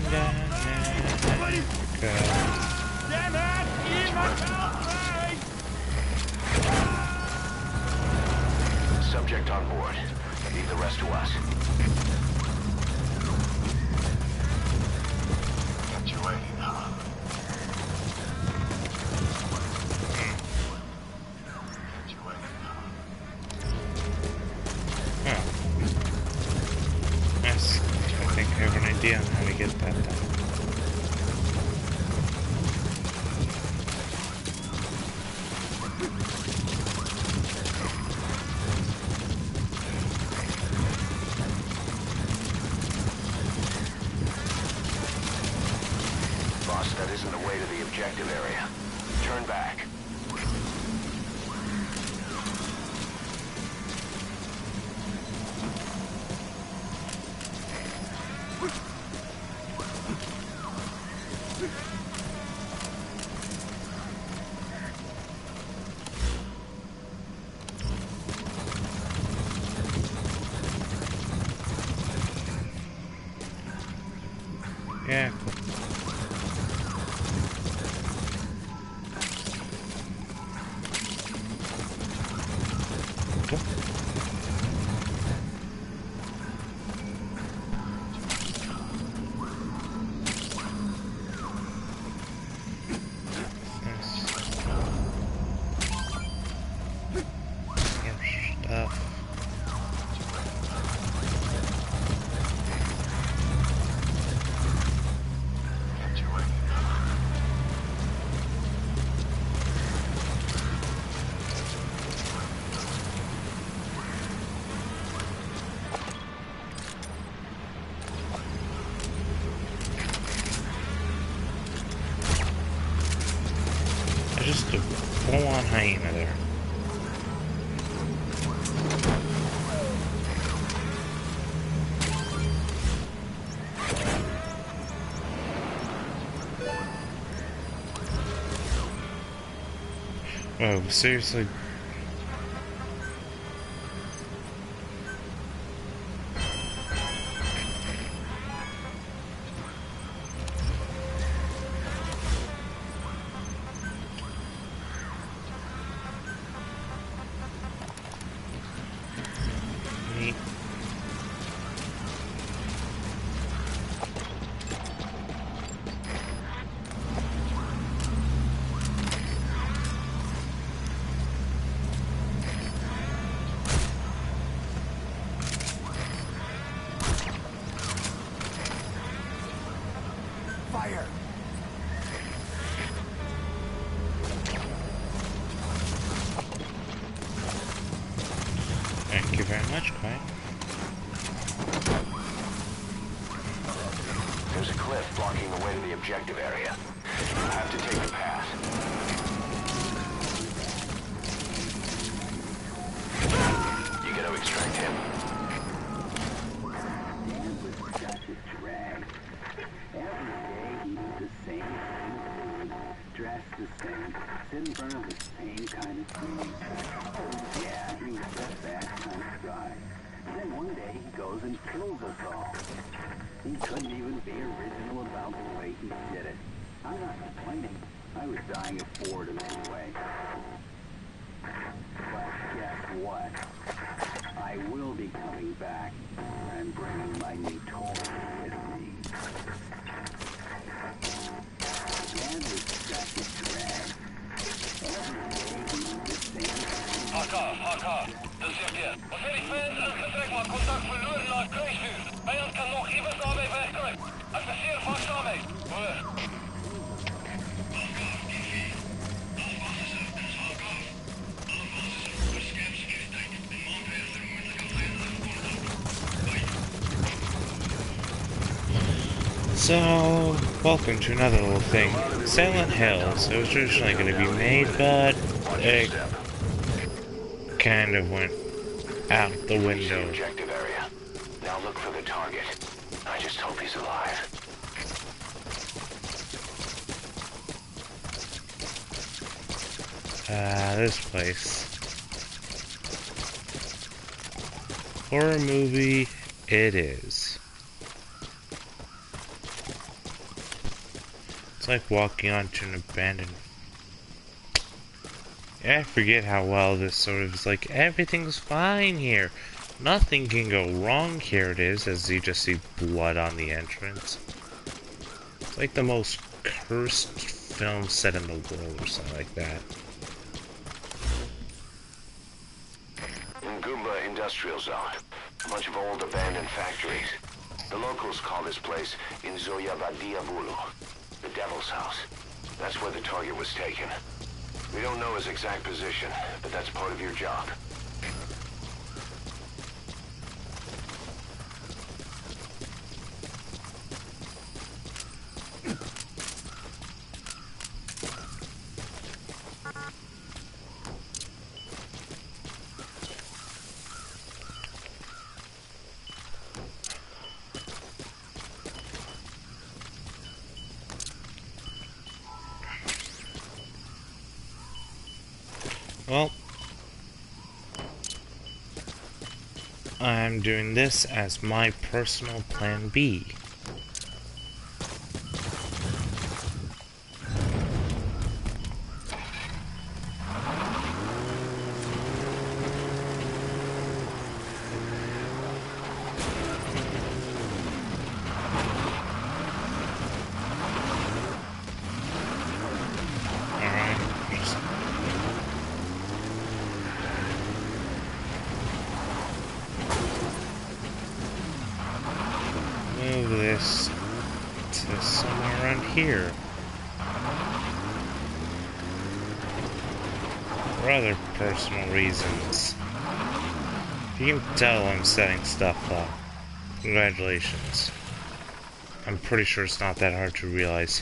Subject on board. Leave the rest to us. Yes, I think I have an idea on how to get that done. Boss, that isn't the way to the objective area. Turn back. Yeah, cool. Stuff. Just a full-on hyena there. Oh, seriously? Neat. objective area. You'll have to take the pass. You gotta extract him. Dan was such a drag. Every day he did the same thing, dressed the same, sit in front of the same kind of screen. Yeah, he was just that kind of guy. Then one day he goes and kills us all. He couldn't even be original about the way he did it. I'm not complaining. I was dying of boredom anyway. But guess what? I will be coming back and bringing my new toy with me. Dan was such a drag. Every day he did the same thing. HK, dat zegt je. Wat zijn die fans en getrek maar contact verloren naar kruisvuur. Vijand kan nog even daarmee wegkomen. Adverseer vast daarmee. Hoor. So, welcome to another little thing. Silent Hills. It was originally going to be made, but it kind of went out the window. Objective area. Now look for the target. I just hope he's alive. This place. Horror movie it is. It's like walking onto an abandoned... I forget how well this sort of is like, everything's fine here. Nothing can go wrong. Here it is, as you just see blood on the entrance. It's like the most cursed film set in the world or something like that. Ngumba Industrial Zone. A bunch of old abandoned factories. The locals call this place Inzoya Badia Bulu, the Devil's House. That's where the target was taken. We don't know his exact position, but that's part of your job. Well, I'm doing this as my personal plan B. Move this to somewhere around here. For other personal reasons. If you can tell I'm setting stuff up, congratulations. I'm pretty sure it's not that hard to realize.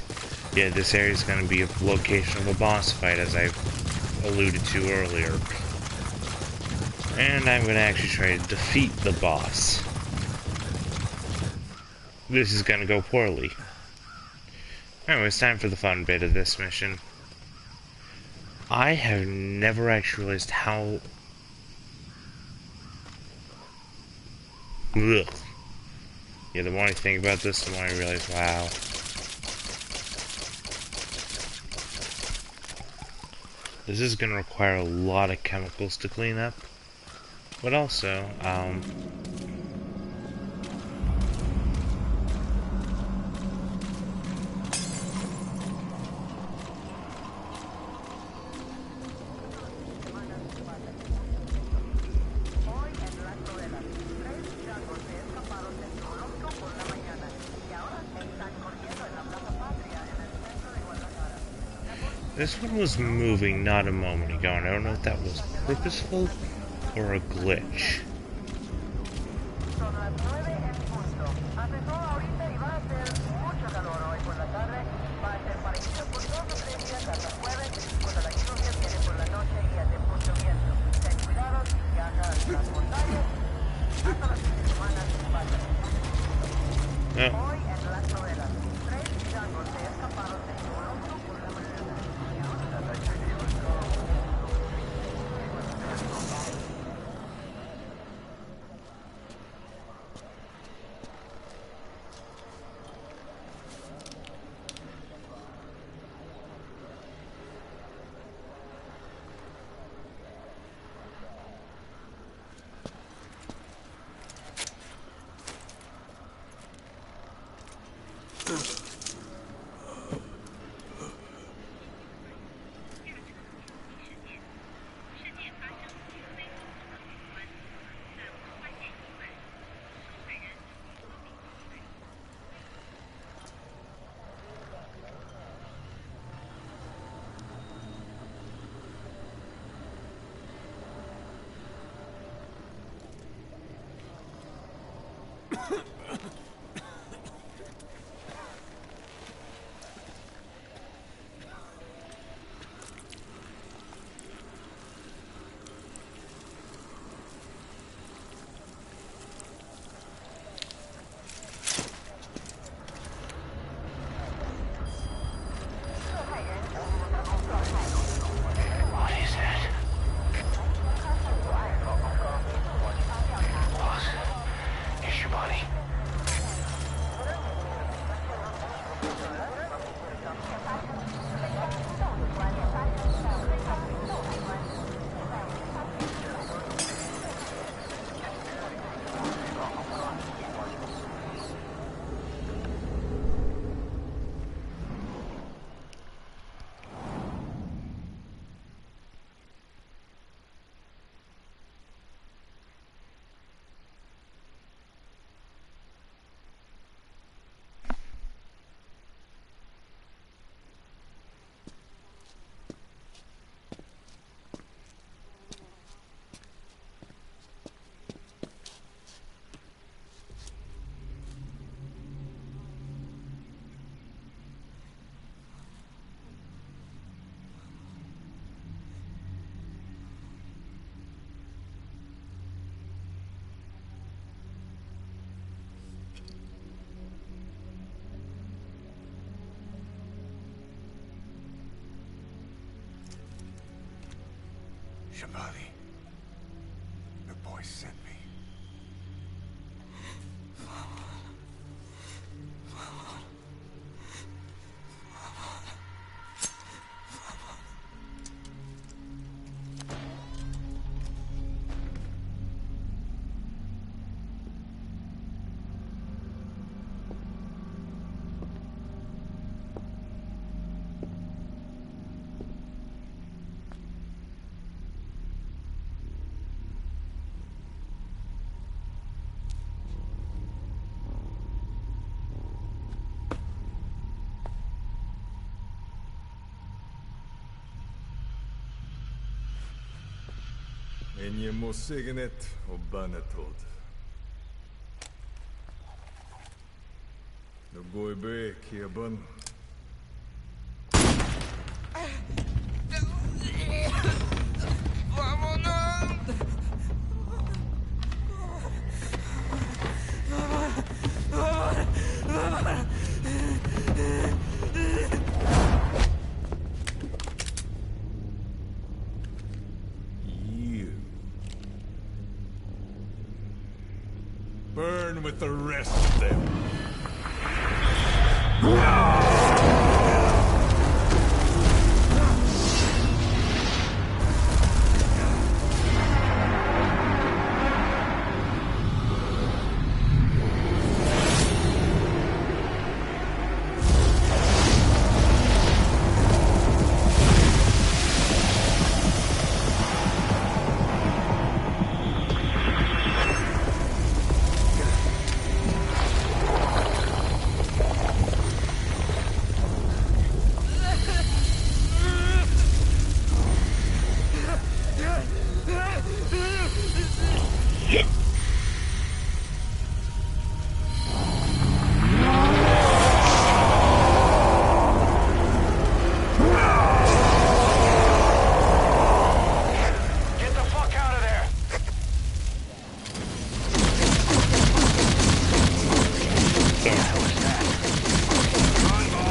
Yeah, this area is going to be a location of a boss fight, as I alluded to earlier. And I'm going to actually try to defeat the boss. This is gonna go poorly. Anyway, it's time for the fun bit of this mission. I have never actually realized how... Ugh. Yeah, the more I think about this, the more I realize, wow. This is gonna require a lot of chemicals to clean up. But also, this one was moving not a moment ago, and I don't know if that was purposeful or a glitch. Shabali. The boy sent me. En je moet zeggen het op bijna dood. De gooi bij Kiaban. Burn with the rest of them.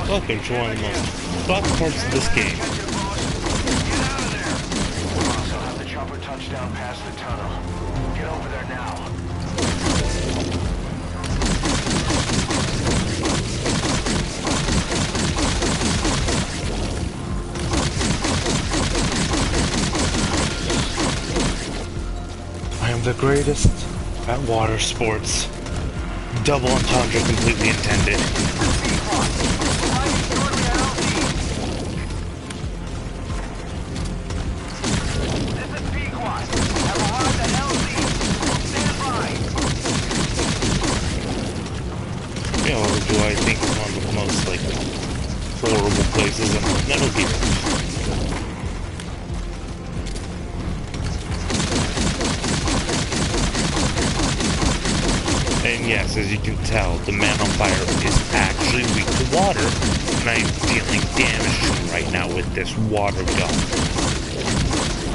Welcome to one of the most fun parts of this game. Also have the chopper touchdown past the tunnel. Get over there now. I am the greatest at water sports. Double entendre completely intended. You know, do I think it's one of the most, like, horrible places in Metal Gear? And yes, as you can tell, the man on fire is actually weak to water, and I am dealing damage to him right now with this water gun.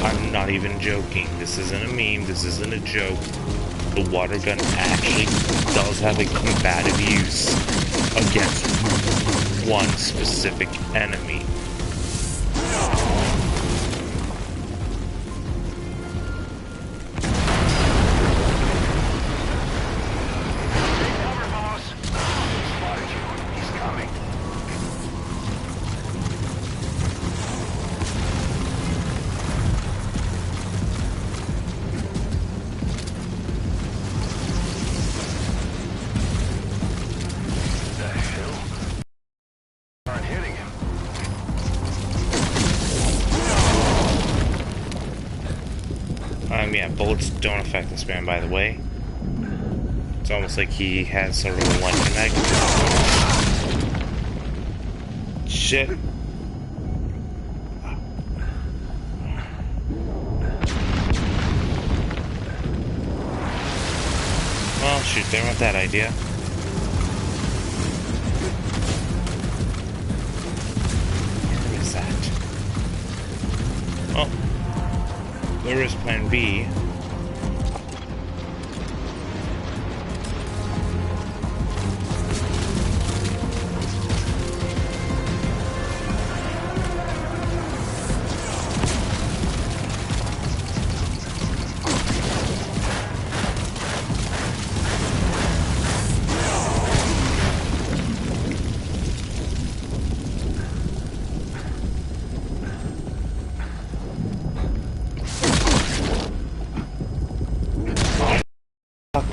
I'm not even joking. This isn't a meme, this isn't a joke. The water gun actually does have a combative use against one specific enemy. Yeah, bullets don't affect this man, by the way. It's almost like he has sort of a one connect. Shit. Well, shoot, there went that idea. Where is that? Oh. There is plan B.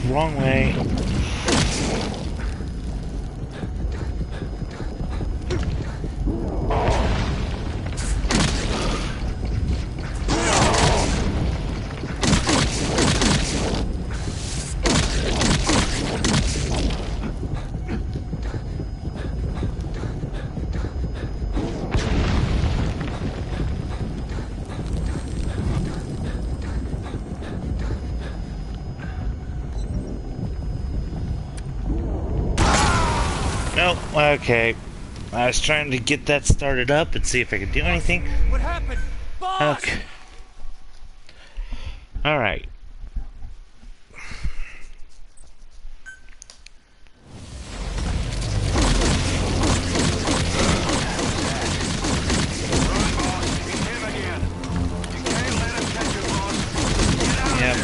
Wrong way. Nope, okay. I was trying to get that started up and see if I could do anything. What happened? Boss! Okay. Alright. Yep.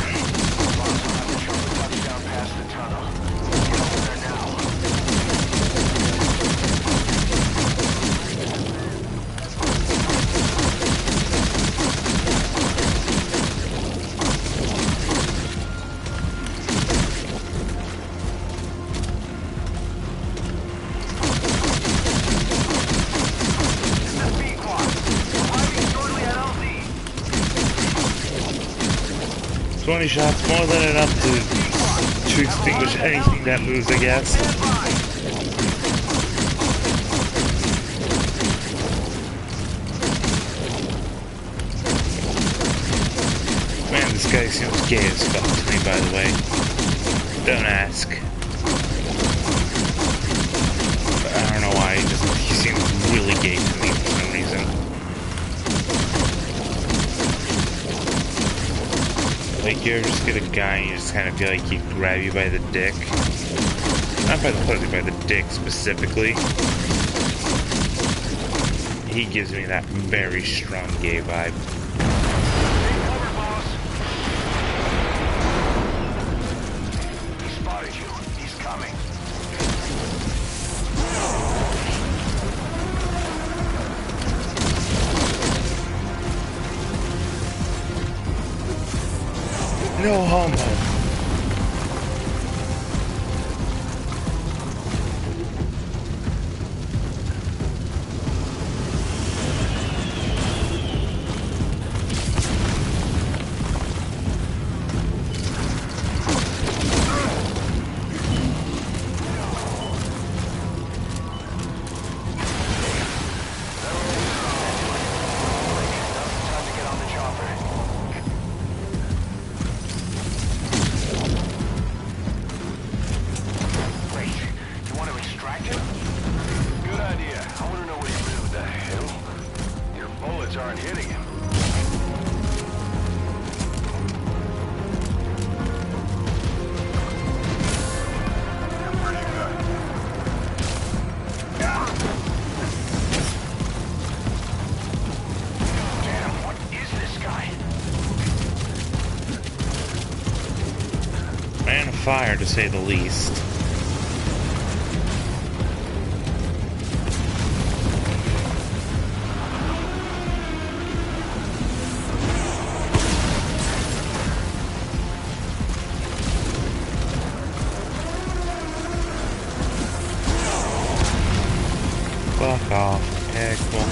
20 shots, more than enough to extinguish anything that moves, I guess. Man, this guy seems gay as fuck to me, by the way. Don't ask. But I don't know why, he seems really gay to me for some reason. Like, you ever just get a guy and you just kind of feel like he can grab you by the dick? Not by the pussy, by the dick specifically. He gives me that very strong gay vibe. He spotted you. He's coming. No homo. Aren't hitting him. You're pretty good. Damn, what is this guy? Man of fire, to say the least. Fuck off. Okay, cool.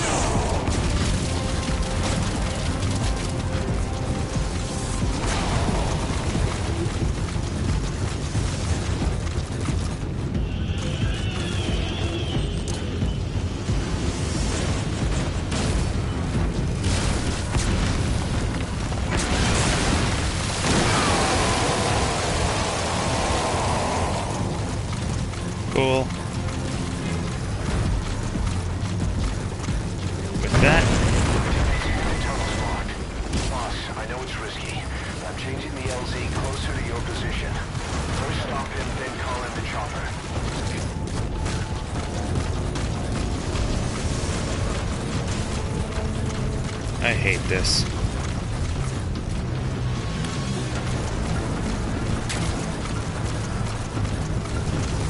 Cool. With that, Tunnel's locked. Boss, I know it's risky, but I'm changing the LZ closer to your position. First stop him, then call in the chopper. I hate this.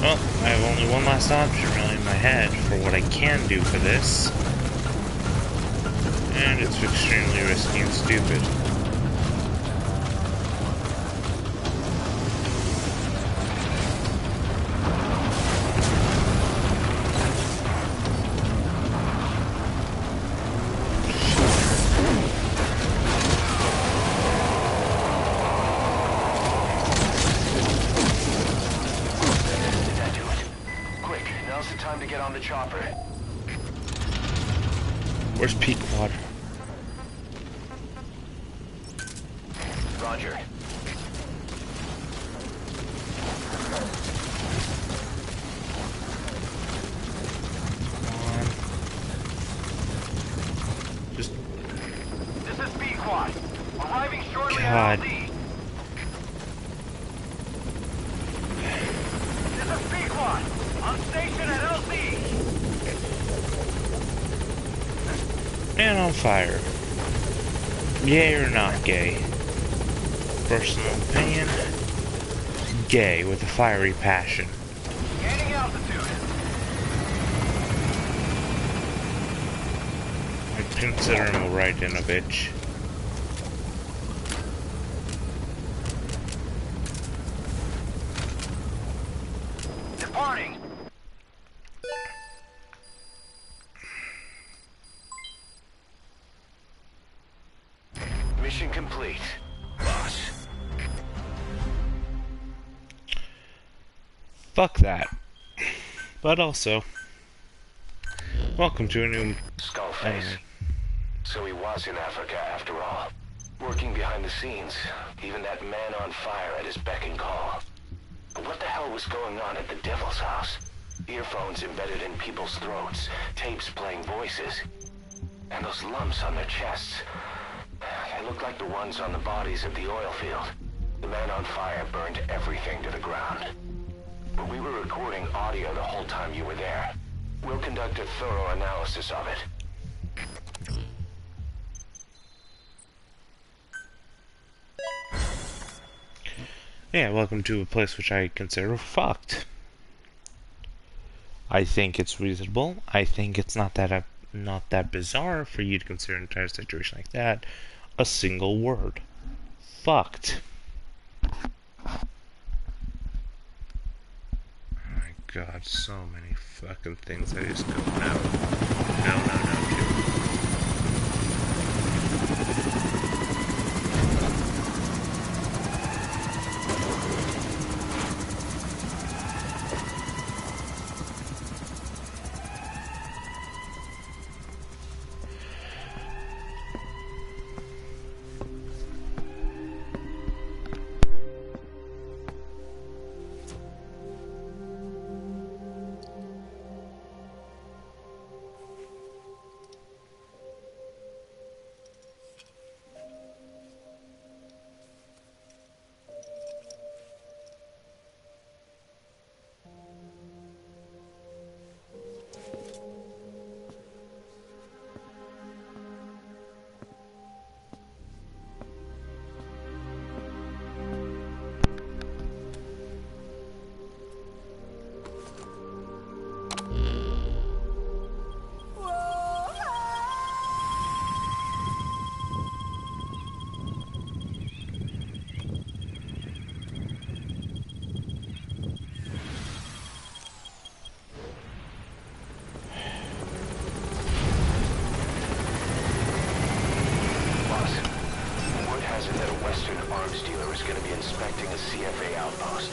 Well, I have only one last option really in my head for what I can do for this. And it's extremely risky and stupid. chopper. Where's Pequod? Roger. Just... This is Pequod. Arriving shortly God. at LZ. This is Pequod. On station at LZ. Man on fire. Gay or not gay? Personal opinion. Gay with a fiery passion. Gaining altitude. I'd consider him a right-in-a-bitch. Departing. Mission complete, boss. Fuck that. But also, welcome to a new Skullface. anime. So he was in Africa after all. Working behind the scenes. Even that man on fire at his beck and call. But what the hell was going on at the Devil's House? Earphones embedded in people's throats. Tapes playing voices. And those lumps on their chests. They looked like the ones on the bodies of the oil field. The man on fire burned everything to the ground. But we were recording audio the whole time you were there. We'll conduct a thorough analysis of it. Yeah, welcome to a place which I consider fucked. I think it's reasonable. I think it's not that bizarre for you to consider an entire situation like that a single word. Fucked. Oh my god, so many fucking things I just go, no. No, dude. CFA outpost.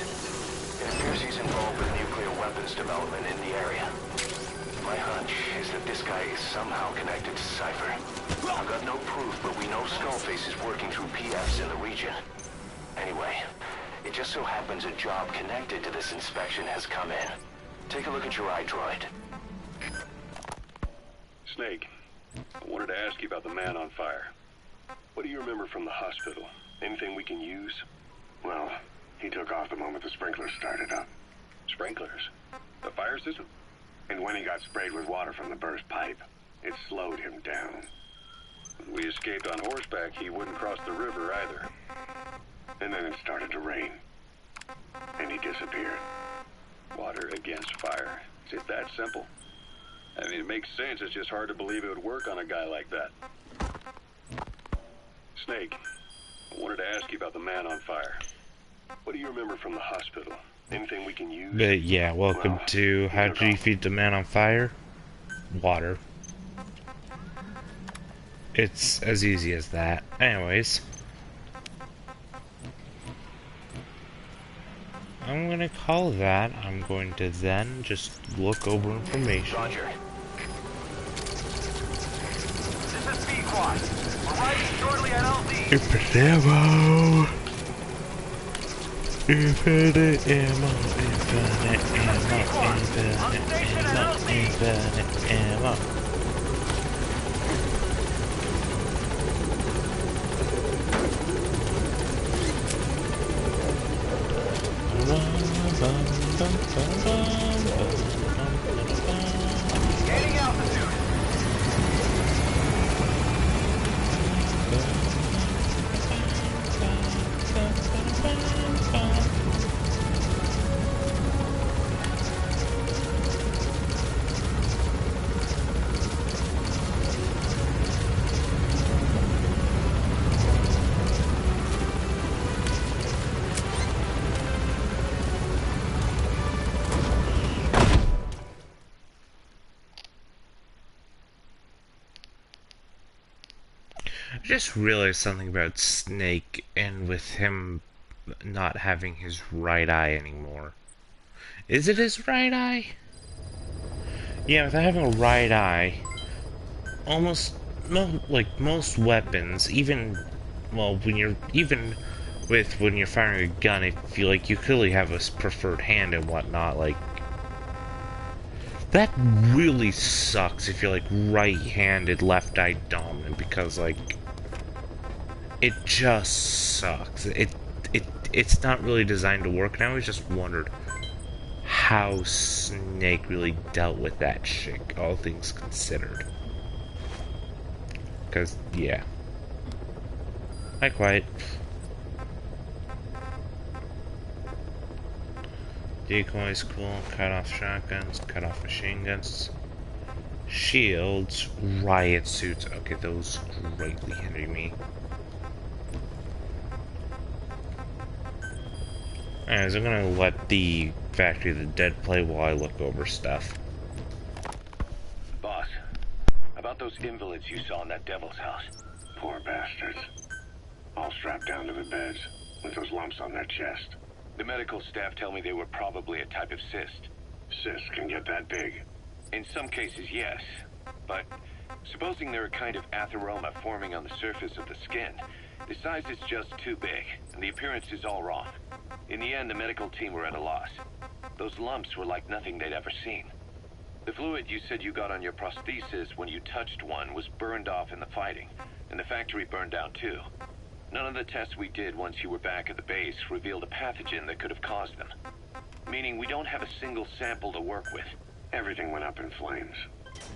It appears he's involved with nuclear weapons development in the area. My hunch is that this guy is somehow connected to Cypher. I've got no proof, but we know Skullface is working through PFs in the region. Anyway, it just so happens a job connected to this inspection has come in. Take a look at your iDroid. Snake, I wanted to ask you about the man on fire. What do you remember from the hospital? Anything we can use? Well, he took off the moment the sprinklers started up. Sprinklers? The fire system? And when he got sprayed with water from the burst pipe, it slowed him down. When we escaped on horseback, he wouldn't cross the river either. And then it started to rain. And he disappeared. Water against fire. Is it that simple? I mean, it makes sense. It's just hard to believe it would work on a guy like that. Snake, I wanted to ask you about the man on fire. What do you remember from the hospital? Anything we can use? But yeah, welcome to How Do You Feed the Man on Fire? Water. It's as easy as that. Anyways. I'm gonna call that. I'm going to then just look over information. Roger. This is Pequod. Arriving shortly at LZ. Infinite ammo! Infinite ammo, infinite ammo. Gaining altitude. I just realized something about Snake and with him not having his right eye anymore. Is it his right eye? Yeah, without having a right eye, almost most weapons, even when you're firing a gun, I feel like you clearly have a preferred hand and whatnot. Like that really sucks if you're like right-handed, left-eye dominant, because like it just sucks. It's not really designed to work, and I always just wondered how Snake really dealt with that shit, all things considered. Because, yeah. Hi, Quiet. Decoys, cool. Cut off shotguns, cut off machine guns. Shields, riot suits. Okay, those greatly hinder me. Alright, so I'm gonna let the Factory of the Dead play while I look over stuff. Boss, about those invalids you saw in that devil's house. Poor bastards. All strapped down to the beds, with those lumps on their chest. The medical staff tell me they were probably a type of cyst. Cysts can get that big. In some cases, yes. But supposing they're a kind of atheroma forming on the surface of the skin, the size is just too big, and the appearance is all wrong. In the end, the medical team were at a loss. Those lumps were like nothing they'd ever seen. The fluid you said you got on your prosthesis when you touched one was burned off in the fighting, and the factory burned down too. None of the tests we did once you were back at the base revealed a pathogen that could have caused them. Meaning we don't have a single sample to work with. Everything went up in flames.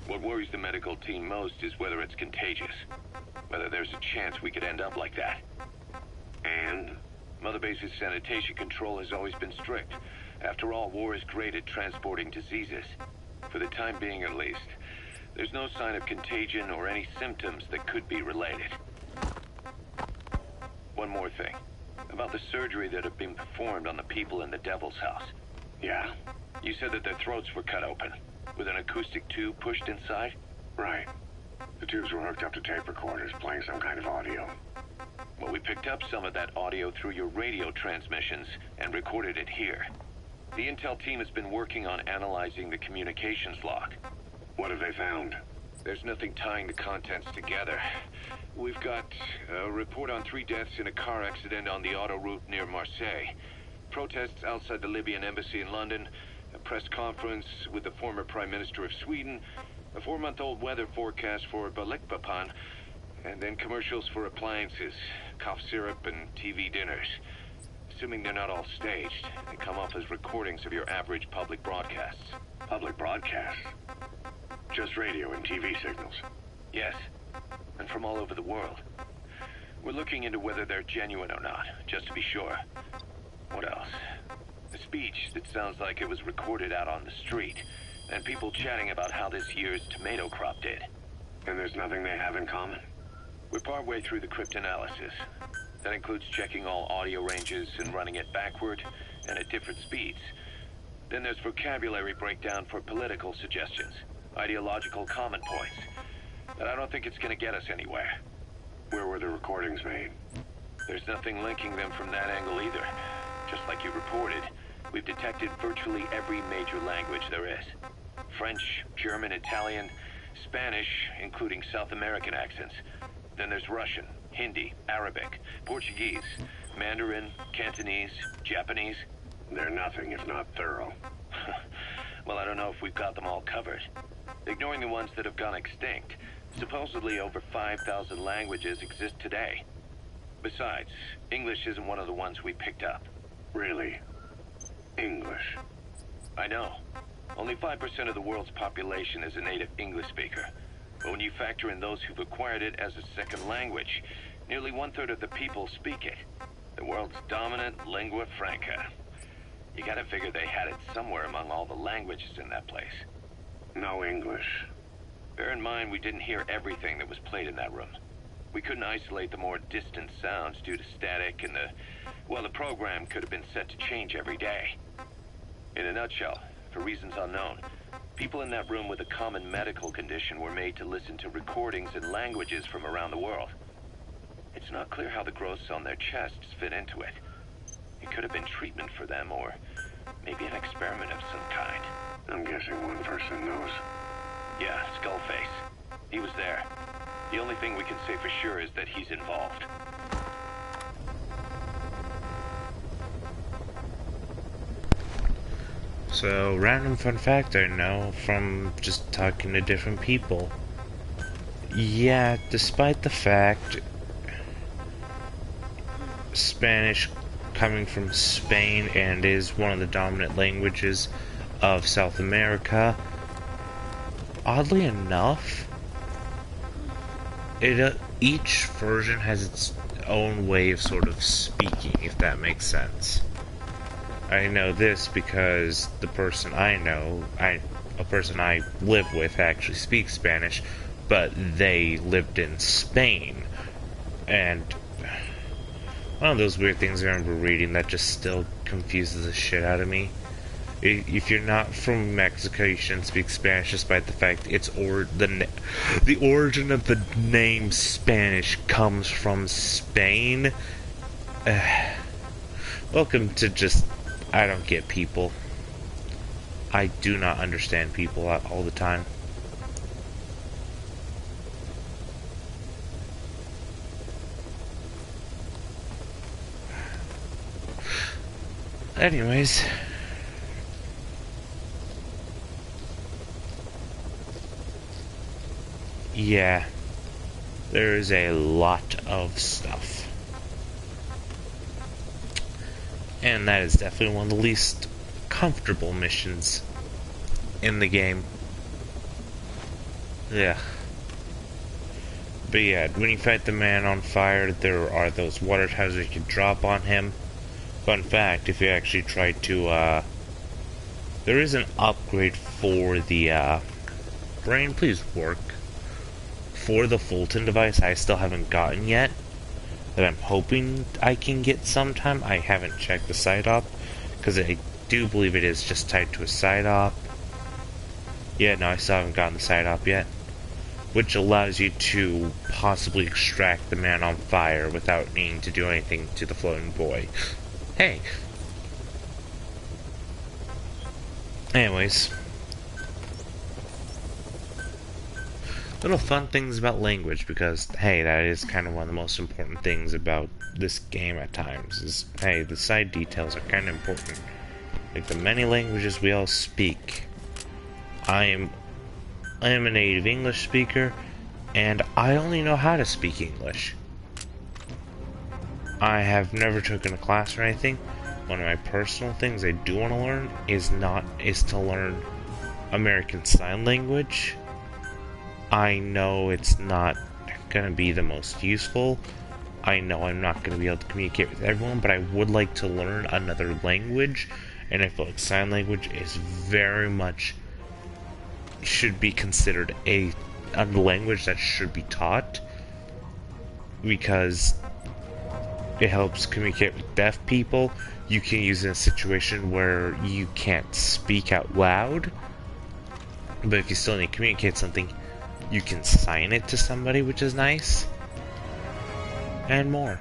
What worries the medical team most is whether it's contagious. Whether there's a chance we could end up like that. And? Mother Base's sanitation control has always been strict. After all, war is great at transporting diseases. For the time being, at least. There's no sign of contagion or any symptoms that could be related. One more thing. About the surgery that had been performed on the people in the Devil's House. Yeah? You said that their throats were cut open, with an acoustic tube pushed inside? Right. The tubes were hooked up to tape recorders, playing some kind of audio. Well, we picked up some of that audio through your radio transmissions and recorded it here. The intel team has been working on analyzing the communications log. What have they found? There's nothing tying the contents together. We've got a report on 3 deaths in a car accident on the autoroute near Marseille. Protests outside the Libyan embassy in London. A press conference with the former Prime Minister of Sweden. A 4-month-old weather forecast for Balikpapan. And then commercials for appliances, cough syrup, and TV dinners. Assuming they're not all staged, they come off as recordings of your average public broadcasts. Public broadcasts? Just radio and TV signals? Yes, and from all over the world. We're looking into whether they're genuine or not, just to be sure. What else? A speech that sounds like it was recorded out on the street, and people chatting about how this year's tomato crop did. And there's nothing they have in common? We're partway through the cryptanalysis. That includes checking all audio ranges and running it backward and at different speeds. Then there's vocabulary breakdown for political suggestions, ideological common points. But I don't think it's going to get us anywhere. Where were the recordings made? There's nothing linking them from that angle either. Just like you reported, we've detected virtually every major language there is. French, German, Italian, Spanish, including South American accents. Then there's Russian, Hindi, Arabic, Portuguese, Mandarin, Cantonese, Japanese. They're nothing if not thorough. Well, I don't know if we've got them all covered. Ignoring the ones that have gone extinct, supposedly over 5,000 languages exist today. Besides, English isn't one of the ones we picked up. Really? English? I know. Only 5% of the world's population is a native English speaker. But when you factor in those who've acquired it as a second language, nearly 1/3 of the people speak it. The world's dominant lingua franca. You gotta figure they had it somewhere among all the languages in that place. No English. Bear in mind, we didn't hear everything that was played in that room. We couldn't isolate the more distant sounds due to static, and the program could have been set to change every day. In a nutshell, for reasons unknown, people in that room with a common medical condition were made to listen to recordings in languages from around the world. It's not clear how the growths on their chests fit into it. It could have been treatment for them, or maybe an experiment of some kind. I'm guessing one person knows. Yeah, Skullface. He was there. The only thing we can say for sure is that he's involved. So, random fun fact I know from just talking to different people. Yeah, despite the fact Spanish coming from Spain and is one of the dominant languages of South America, oddly enough, each version has its own way of sort of speaking, if that makes sense. I know this because the person I know, a person I live with actually speaks Spanish, but they lived in Spain. And one of those weird things I remember reading that just still confuses the shit out of me. If you're not from Mexico, you shouldn't speak Spanish, despite the fact the origin of the name Spanish comes from Spain. Welcome to just... I don't get people. I do not understand people all the time. Anyways. Yeah. There is a lot of stuff. And that is definitely one of the least comfortable missions in the game. Yeah. But yeah, when you fight the man on fire, there are those water towers that you can drop on him. Fun fact, if you actually try to, there is an upgrade for the, brain, please work. For the Fulton device, I still haven't gotten yet. That I'm hoping I can get sometime. I haven't checked the side op, because I do believe it is just tied to a side op. Yeah, no, I still haven't gotten the side op yet. Which allows you to possibly extract the man on fire without needing to do anything to the floating boy. Hey! Anyways. Little fun things about language, because, hey, that is kind of one of the most important things about this game at times, is, hey, the side details are kind of important. Like the many languages we all speak. I am a native English speaker, and I only know how to speak English. I have never taken a class or anything. One of my personal things I do want to learn is to learn American Sign Language. I know it's not going to be the most useful. I know I'm not going to be able to communicate with everyone, but I would like to learn another language, and I feel like sign language is very much should be considered a language that should be taught, because it helps communicate with deaf people. You can use it in a situation where you can't speak out loud, but if you still need to communicate something, you can sign it to somebody, which is nice, and more.